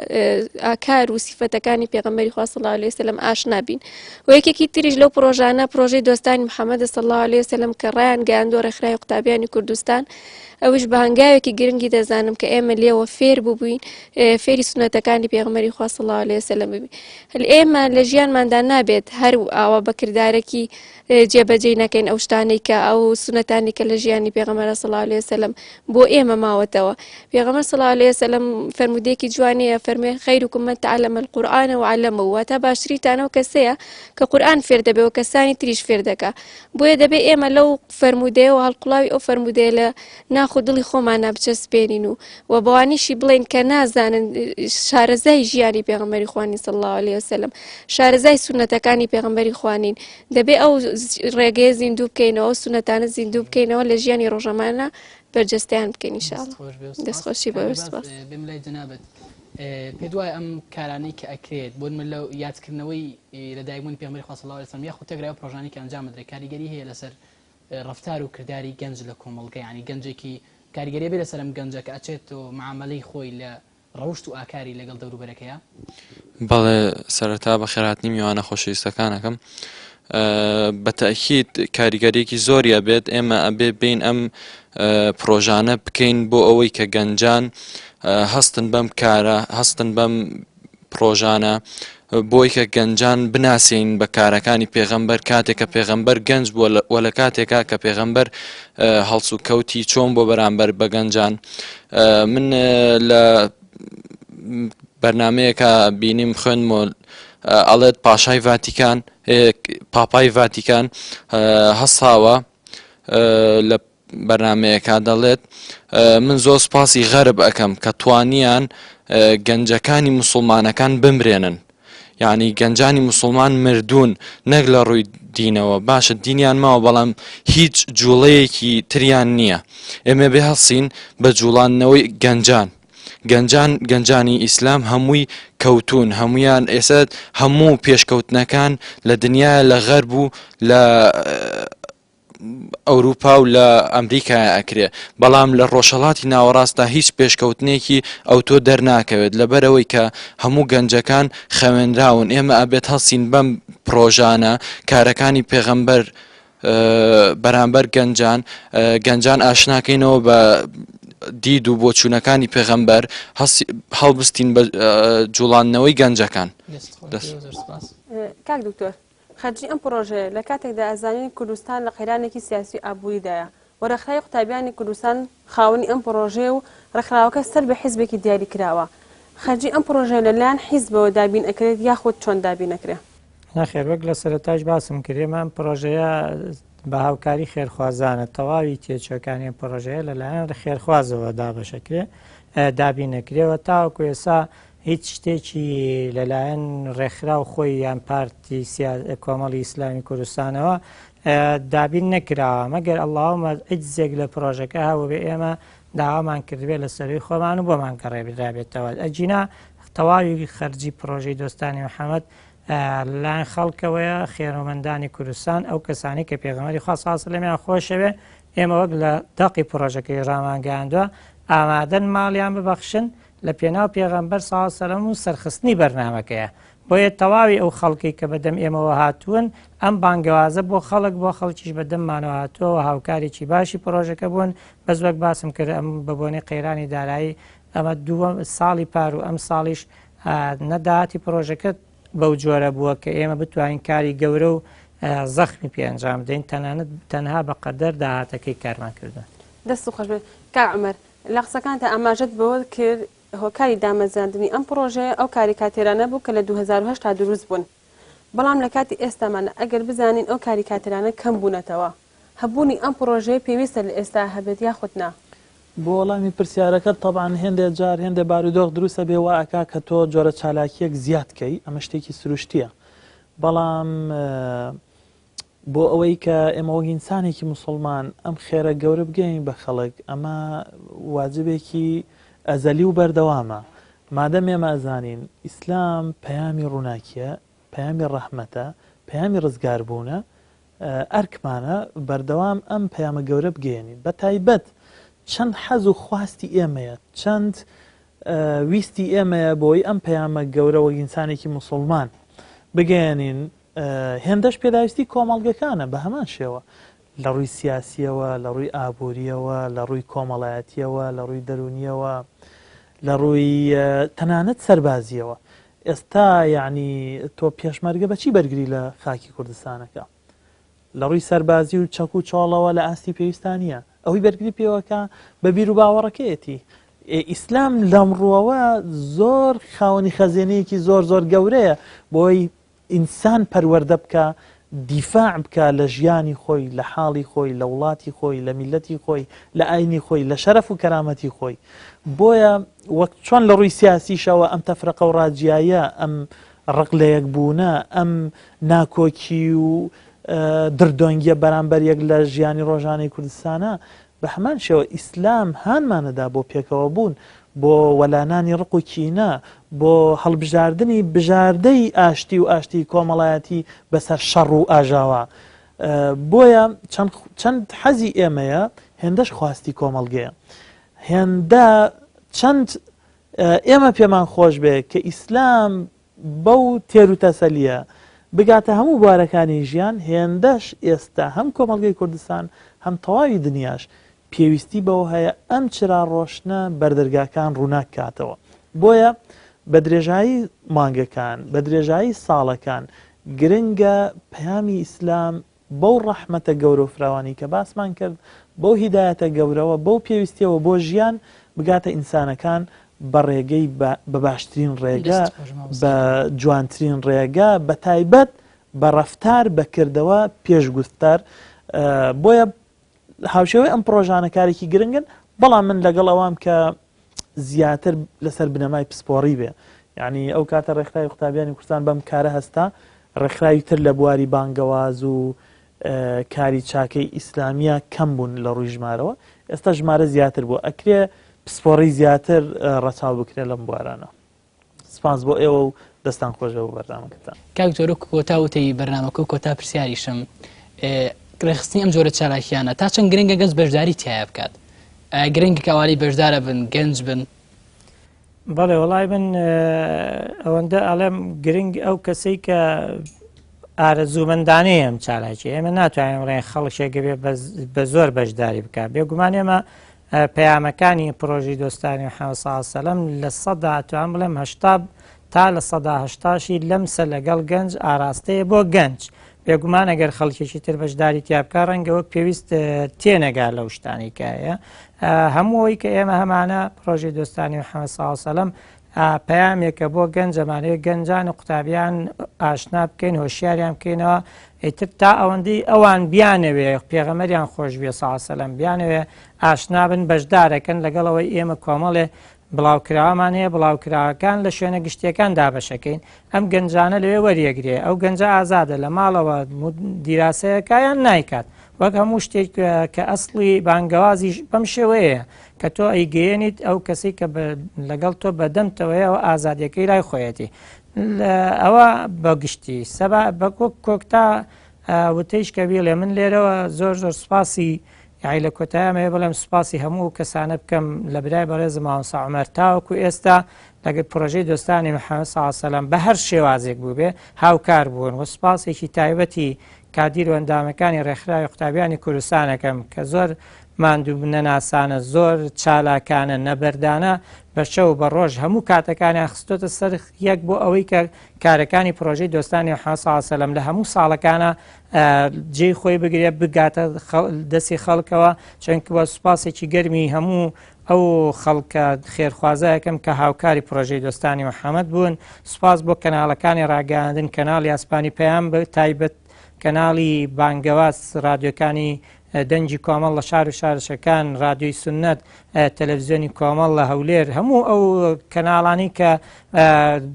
ئاکار و سیفەتەکانی پێغەمبەری خوا صلی الله علیه و سلم ئاشنا بین و یەکێکی تریش لەو پرۆژانە پرۆژەی دۆستانی محەممەد صلی الله علیه و سلم کە ڕایان گەیاندۆ ڕێکخراوی قوتابیانی کوردستان ئەوش بە هەنگاوێکی گرنگی دەزانم کە ئێمە لێوە فێر ببووین فێری سونەتەکانی پێغەمبەری خوا صلی الله علیه و سلم ببین ئێمە لە ژیانماندا نابێت هەر ئاوا بەکردارێکی جێبەجێ نەکەین ئەو شتانەی کە ئەو سونەتانی کە لە ژیانی پێغەمبەر صلی الله علیه و سلم بۆ ئێمە ماوەتەوە پێغەمبەر صلی الله علیه و سلم فەرمودەیەکی جوانەیە فەرمێ خەیرکم من تعلم القورآن وعلمه واتە باشترینتانەوە کەسەیە کە قورئان فێر دەبێ و کەسانی تریش فێر دەکا بۆیە دەبێت ئێمە لەو فەرمودەیەوە هەڵقوڵاوی ئەو فەرمودەیە لە ناخۆ دڵی خۆمان نابچەسپێنین و بەوانیشی بڵێن کە نازانن شارەزای ژیانی پێغەمبەری خوانی صلی الله علیه و سلم شارەزای سونەتەکانی پێغەمبەری خوانین دەبێت ئەو ڕێگەیە زیندوو بکەینەوە سونەتانە زیندوو بکەینەوە لە ژیانی ڕۆژەمانە بەرجەستیان بکەین ئینشاءالله دەستخۆشی بۆ سپاس بملای جەنابەت پێ دوای ئەم کارانەی کە ئەکرێت بۆ من لەو یادکردنەوەی لەدایکبوونی پێغەمبەری خوا صلی الله علیه و سلم یاخود تێگرای پرۆژانەی کە ئەنجام بدرێت کاریگەری هەیە لەسەر ڕفتار و کردداری گەنج لە کۆمەڵگە ینی گەنجێکی کاریگەری بێ لەسەر ئەم گەنجە کە ئەچێت و معاملەی خۆی لە ڕەوشت و ئاکاری لەگەڵ دەوروبەرەکەیە بەڵێ سەرەتا بە خێراتنی میوانە خۆشەویستەکانەکەم بە تەئکید کاریگەریەکی زۆریە بێت ئێمە ئەبێ بین ئەم پرۆژانە بکەین بۆ ئەوەی کە گەنجان هەستن بەم کارە هەستن بەم پرۆژانە بۆی کە گەنجان بناسین بە کارەکانی پێغەمبەر کاتێک کە پێغەمبەر گەنج بووە وە لە کاتێکا کە پێغەمبەر هەڵس و کەوتی چۆن بۆ بەرامبەر بە گەنجان من لە بەرنمەیەکە بینیم خوێنمۆ ئەڵێت پاشای ڤاتیکان پاپای ڤاتیکان هەساوە لە بەرنمەیەکە دەڵێت من زۆر سپاسی غەرب ئەەکەم کە توانیان گەنجەکانی موسڵمانەکان بمرێنن یعنی گەنجانی موسڵمان مردوون نەک لە ڕووی دینەوە باشە دینیان ماوە بەڵام هیچ جوڵەیەکی تریان نییە ئێمە بێ هەڵسین بە جوڵانەوەی گەنجانی ئیسلام هەمووی کەوتون هەمویان ئێستا هەموو پێشکەوتنەکان لە دنیا لە غەرب و لە ئەوروپا و لە ئەمریکا ئەکرێ بەڵام لە ڕۆژهەڵاتی ناوەڕاستدا هیچ پێشکەوتنێکی ئەو تۆ دەرناکەوێت لەبەرەوەی کە هەموو گەنجەکان خەوێنراون ئێمە ئەبێت هەڵسین بەم پرۆژانە کارەکانی پێغەمبەر بەرامبەر گەنجان ئاشناکەینەوە بە دید و بۆچوونەکانی پێغەمبەر هەڵبستین بە جوڵاندنەوەی گەنجەکان. کاک دکتۆر خەرجی ئەم پرۆژەیە لە کاتێکدا ئەزانین کوردستان لە قەیرانێکی سیاسی ئابووریدایە و ڕێکخراوی قوتابیانی کوردستان خاوەنی ئەم پرۆژێ و ڕێکخراوەکە سەر بە حیزبێکی دیاری کراوە. خەرجی ئەم پرۆژەیە لەلایەن حیزبەوە دابین ئەکرێت یاخود چۆن دابین ئەکرێت؟ نەخێر وەک لە سەرەتاش باسم کردێمان پرۆژەیە بە هاوکاری خێرخوازانە تەواوی تێچەکانی پرۆژەیە لەلایەن خێرخوازەوە دابەشەکرێ دابینەکرێەوە تاوەکو ئێستا هیچ شتێکی لەلایەن ڕێکخرا و خۆی یان پارتی کۆمەڵی ئیسلامی کوردستانەوە دابین نەکراوە مەگەر ئەڵڵاهومە ئیجزێک لە پرۆژەکە هەوە بێ ئێمە داوامان کردبێت لە سەروی خۆمان و بۆمان گەڕێبرابێتەوە ئەجینا تەواوی خەرجی پرۆژەی دۆستانی محەممەد لایەن خەڵکەوەیە خێرەمەندانی کوردستان ئەو کەسانی کە پێغەمبەری خوا صلی الله علیه و سلم خۆشەوێ ئێمە وەک لە دەقی پرۆژەکەی ڕامانگەاندووە ئامادەن ماڵیان ببەخشن لە پێناو پێغەمبەر صلی الله علیه و سلم و سەرخستنی بەرنامەکەیە بۆیە تەواوی ئەو خەڵکی کە بەدەم ئێمەوە هاتوون ئەم بانگەوازە بۆ خەڵکیش بەدەممانەوە هاتووە هاوکارێکی باشی پرۆژەکە بوون بەس وەک باسم کرد ئەم بەبوونی قەیرانی دارایی ئەمە دووەم ساڵی پار و ئەم ساڵیش نەداهاتی پرۆژەکە بەو جۆرە بووە کە ئێمە بتوانین کاری گەورە و زەخمی پێ ئەنجام بدەین تەنها بە قەدەر داهاتەکەی کارمان کردن. دەست خۆش بێت کا عومەر لە قسەکانتە ئاماژەت بەوە کرد هۆکاری دامەزراندنی ئەم پرۆژەیە ئەو کاری کاتێرانە بوو کە لە 2010 تا دروست بوون بەڵام لە کاتی ئێستامانە ئەگەر بزانین ئەو کاری کاتێرانە کەم بوونەتەوە هەبوونی ئەم پرۆژەیە پێویستە لە ئێستا هەبێت یاخود نا. بۆ وەڵامی پرسیارەکە طبعاً هێندێک جار هێندێک بارودۆخ دروستە بێ وا ئەکا کە تۆ جۆرە چالاکیەک زیادکەی ئەمە شتێکی سروشتیە بەڵام بۆ ئەوەی کە ئێمە وەک ئینسانێکی موسڵمان ئەم خێرە گەورە بگەین بە خەڵک ئەمە واجبێکی ئەزەلی و بەردەوامە مادەم ئێمە ئەزانین ئیسلام پەیامی ڕووناکیە پەیامی ڕەحمەتە پەیامی ڕزگاربوونە ئەرکمانە بەردەوام ئەم پەیامە گەورە بگەێنین بە تایبەت چەند حەز و خواستی ئێمەیە چەند ویستی ئێمەیە بۆی ئەم پەیامە گەورە وەک ئینسانێکی موسڵمان بگەێنین هێندەش پێداویستی کۆمەڵگەکانە بە هەمان شێوە لە ڕووی سیاسیەوە لە ڕووی ئابووریەوە لە ڕووی کۆمەڵایەتیەوە لە ڕووی دەرونیەوە لە ڕووی تەنانەت سەربازیەوە ئێستا یعنی تۆ پێشمەرگە بەچی بەرگری لە خاکی کوردستانەکە لە ڕووی سەربازی و چەک و چۆڵەوە لە ئاستی پێویستانیە ئەوەی بەرگری پێوەکە بە بیر و باوەڕەکەیەتی ئیسلام لەمڕۆوە زۆر خاوەنی خەزێنەیەکی زۆر زۆر گەورەیە بۆی ئینسان پەروەردە بکە دیفاع بکە لە ژیانی خۆی لە حاڵی خۆی لە وڵاتی خۆی لە میلەتی خۆی لە ئاینی خۆی لە شەرەف و کەرامەتی خۆی بۆیە وەک چۆن لە ڕووی سیاسیشەوە ئەم تەفرەقە و ڕاجیایە ئەم ڕق لە یەکبوونە ئەم ناکۆکی و دردۆنگیە بەرامبەر یەک لە ژیانی ڕۆژانەی کوردستانە بە هەمان شێوە ئیسلام هانمانەدا بۆ پێکەوە بوون بۆ وەلانانی ڕق و کینە بۆ هەڵبژاردننی بژاردەی ئاشتی و ئاشتی کۆمەڵایەتی بەسەر شەڕ و ئاژاوە بۆیە چەند حەزی ئێمەیە هێندەش خواستی کۆمەڵگەیە هێندە چەند ئێمە پێمان خۆش بێ کە ئیسلام بەو تێر و تەسەلیە بگاتە هەموو بوارەکانی ژیان هێندەش ئێستا هەم کۆمەڵگەی کوردستان هەم تەواوی دنیاش پێویستی بەوە هەیە ئەم چرا ڕۆشنە بەردەرگاکان ڕووناک کاتەوە بۆیە بە درێژایی مانگەکان بە درێژایی ساڵەکان گرنگە پەیامی ئیسلام بەو ڕەحمەتە گەورە و فراوانی کە باسمان کرد بەو هیدایەتە گەورەوە بەو پێویستیەوە بۆ ژیان بگاتە ئینسانەکان بە ڕێگەی بە باشترین ڕێگە بە جوانترین ڕێگە بە تایبەت بە ڕەفتار بەکردەوە پێشگوفتار بۆیە هاوشێوەی ئەم پرۆژانەکارێکی گرنگن بەڵام من لەگەڵ ئەوام کە زیاتر لەسەر بنەمای پسپۆڕی بێ یعنی ئەو کاتە ڕێکخراوی قوتابیانی کوردستان بەم کارە هەستا ڕێکخراوی تر لە بواری بانگەواز و کاری چاکەی ئیسلامیە کەم بوون لە ڕووی ژمارەوە ئێستا ژمارە زیاتر بووە ئەکرێ پسپۆڕی زیاتر ڕەچاو بکرێ لەم بوارانە سپاس بۆ ئێوە و دەستان خۆشە بۆ بەرنامەکەتان کاک جۆرە کۆتا وتەی بەرنامەکە و کۆتا پرسیاریشم ڕێخستنی ئەم جۆرە چالاکیانە تا چەند گرنگە گەنج بەشداری تایە بکات گرنگی کەوالی بەشدارە بن گەنج بن بەڵێ وەڵای من ئەوەندە ئەڵێم گرنگ ئەو کەسەی کە ئارەزوومەندانەیە ئەم چالاکی ئێمە ناتوانین ڕێن خەڵکێکە بێ بە زۆر بەشداری بکە بێگومان ئێمە پەیامەکانی پرۆژی دۆستانی محەممەد صلی الله علیه و سەلەم لە سەدا توان بڵێم 80 تا لە 180 لەمسە لەگەڵ گەنج ئاراستەیە بۆ گەنج بێگومان ئەگەر خەڵکێکی تر بەشداری تیابکە ڕەنگەوە پێویست تێنەگا لەو شتانێکایە هەمووی کە ئێمە هەمانە پرۆژی دۆستانی محەممەد صلی الله علیه و سەلەم پەیامێکە بۆ گەنجەمانەیە گەنجان و قوتابیان ئاشنا بکەین هۆشیاریان بکەینەوە ئیتر تا ئەوەندەی ئەوان بیانەوێ پێغەمەریان خۆش بێ صلی الله علیه و سەلەم بیانەوێ ئاشنا بن بەشدارەکەن لەگەڵەوەی ئێمە کۆمەڵێ بڵاوکراوەمان هەیە بڵاوکراوەکان لە شوێنە گشتیەکان دابەشەکەین ئەم گەنجانە لەوێ وەریەگرێ ئەو گەنجە ئازادە لە ماڵەوە دیراسەیەکیان نایکات وەک هەموو شتێک کە ئەسڵی بانگەوازی بەم شێوەیە کە تۆ ئەیگەێنیت ئەو کەسی کە لەگەڵ تۆ بەدەمتەوەیەوە ئازادیەکەی لای خۆیەتی ئەوە بە گشتی بە کۆکتا وتەیش کە بیڵێ من لێرەوە زۆر زۆر سوپاسی یاعی لە کۆتاییمەیە بڵێم سوپاسی هەموو کەسانە بکەم لە برای بەڕێزم مامۆستا عومەر تاوەکو ئێستا لەگەڵ پرۆژەی دۆستانی محەممەد صلی الله علیه و سەلەم بە هەر شێوازێک بوو بێ هاوکار بوون و سوپاسێکی تایبەتی کادیر و ئەندامەکانی ڕێکخراوی قوتابیانی کوردستانەکەم کە زۆر ماندوو نەناسانە زۆر چالاکانە نەبەردانە بە شەو بە ڕۆژ هەموو کاتەکانیان خستۆتە سەر یەک بۆ ئەوەی کە کارەکانی پرۆژەی دۆستانی محەممەد صلی الله علیه و سەلەم لە هەموو ساڵەکانە جێی خۆی بگرێت بگاتە دەستی خەڵکەوە چونکە بە سوپاسێکی گەرمی هەموو ئەو خەڵکە خێرخوازایەکەم کە هاوکاری پرۆژەی دۆستانی محەممەد بوون سوپاس بۆ کەناڵەکانی ڕاگەاندن کەناڵی ئاسپانی پەیام تایبەت کەناڵی بانگەواز رادیۆکانی دەنجی کۆمەڵ لە شار و شارشەکان رادیۆی سنەت تەلەڤیزیۆنی کۆمەڵ لە هەولێر هەموو ئەو کەناڵانی کە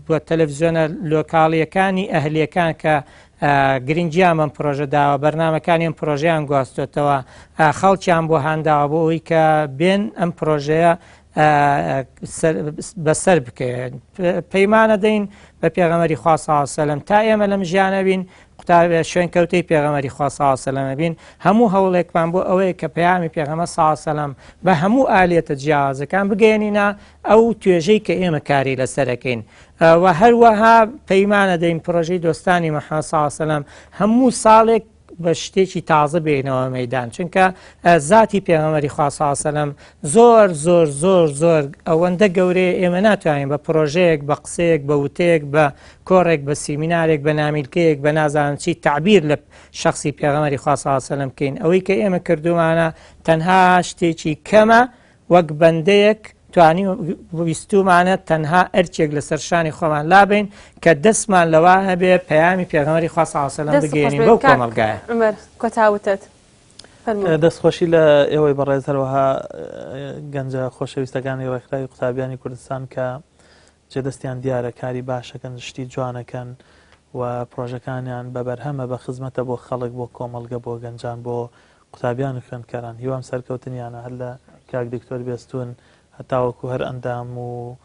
بۆ تەلەڤیزیۆنە لۆکاڵیەکانی ئەهلیەکان کە گرنگیان بەم پرۆژەداوە بەرنامەکانی ئەم پرۆژەیان گواستوتەوە خەڵکیان بۆ هەنداوە بۆ ئەوی کە بێن ئەم پرۆژەیە بەسەر بکەن پەیمانە دەین بە پێغەمەری خوا صلی الله علیه و سەلەم تا ئێمە لەم ژیانە بین شوێن کەوتەی پێغەمەری خوا صلی الله علیه و سەلەم بین هەموو هەوڵێکمان بۆ ئەوەیە کە پەیامی پێغەمبەر صلی الله علیه و سەلەم بە هەموو ئالێتە جیاوازەکان بگەێنینە ئەو توێژەی کە ئێمە کاری لەسەرەکەین و هەروەها پەیمانە دەین پرۆژەی دۆستانی محەممەد صلی الله علیه و سەلەم هەموو ساڵێک بە شتێکی تازە بێنەوە مەیدان چونکە ذاتی پێغەمبەری خوا صلی الله علیه و سەلەم زۆر زۆر زۆر زۆر ئەوەندە گەورەیە ئێمە ناتوانین بە پرۆژەیەک بە قسەیەک بە وتەیەک بە کۆڕێک بە سیمینارێک بە نامیلکەیەک بە نازانم چی تعبیر لە شخصی پێغەمبەری خوا صلی الله علیه و سەلەم بکەین ئەوەی کە ئێمە کردومانە تەنها شتێکی کەمە وەک بەندەیەک توانی ویستومانە تەنها ئەرچێک لەسەر شانی خۆمان لابین کە دەستمان لەوا هەبێ پەیامی پێغەمبەری خوا صلی الله علیه و سەلەم بگەێنین بەو کۆمەڵگایە عومەر کۆتاوتت دەستخۆشی لە ئێوەی بەڕێز هەروەها گەنجە خۆشەویستەکانی ڕێکخراوی قوتابیانی کوردستان کە جێدەستیان دیارە کاری باشەکەن شتی جوانەکەن و پرۆژەکانیان بە بەرهەمە بە خزمەتە بۆ خەڵک بۆ کۆمەڵگە بۆ گەنجان بۆ قوتابیان و خوێندکاران هیوام سەرکەوتنیانە هەر لە کاک دکتۆر بێستون هەتاوەکو هەر ئەندام و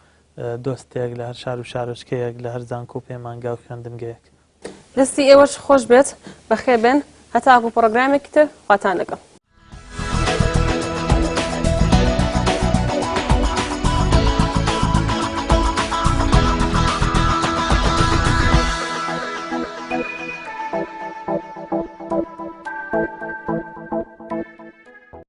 دۆستێک لە هەر شار و شارۆچکەیەک لە هەر زانکۆ و پەیمانگا و خوێندنگەیەک دەستی ئێوەش خۆش بێت بەخێر بێن هەتاکو پرۆگرامێکی تر خواتان لەگەڵ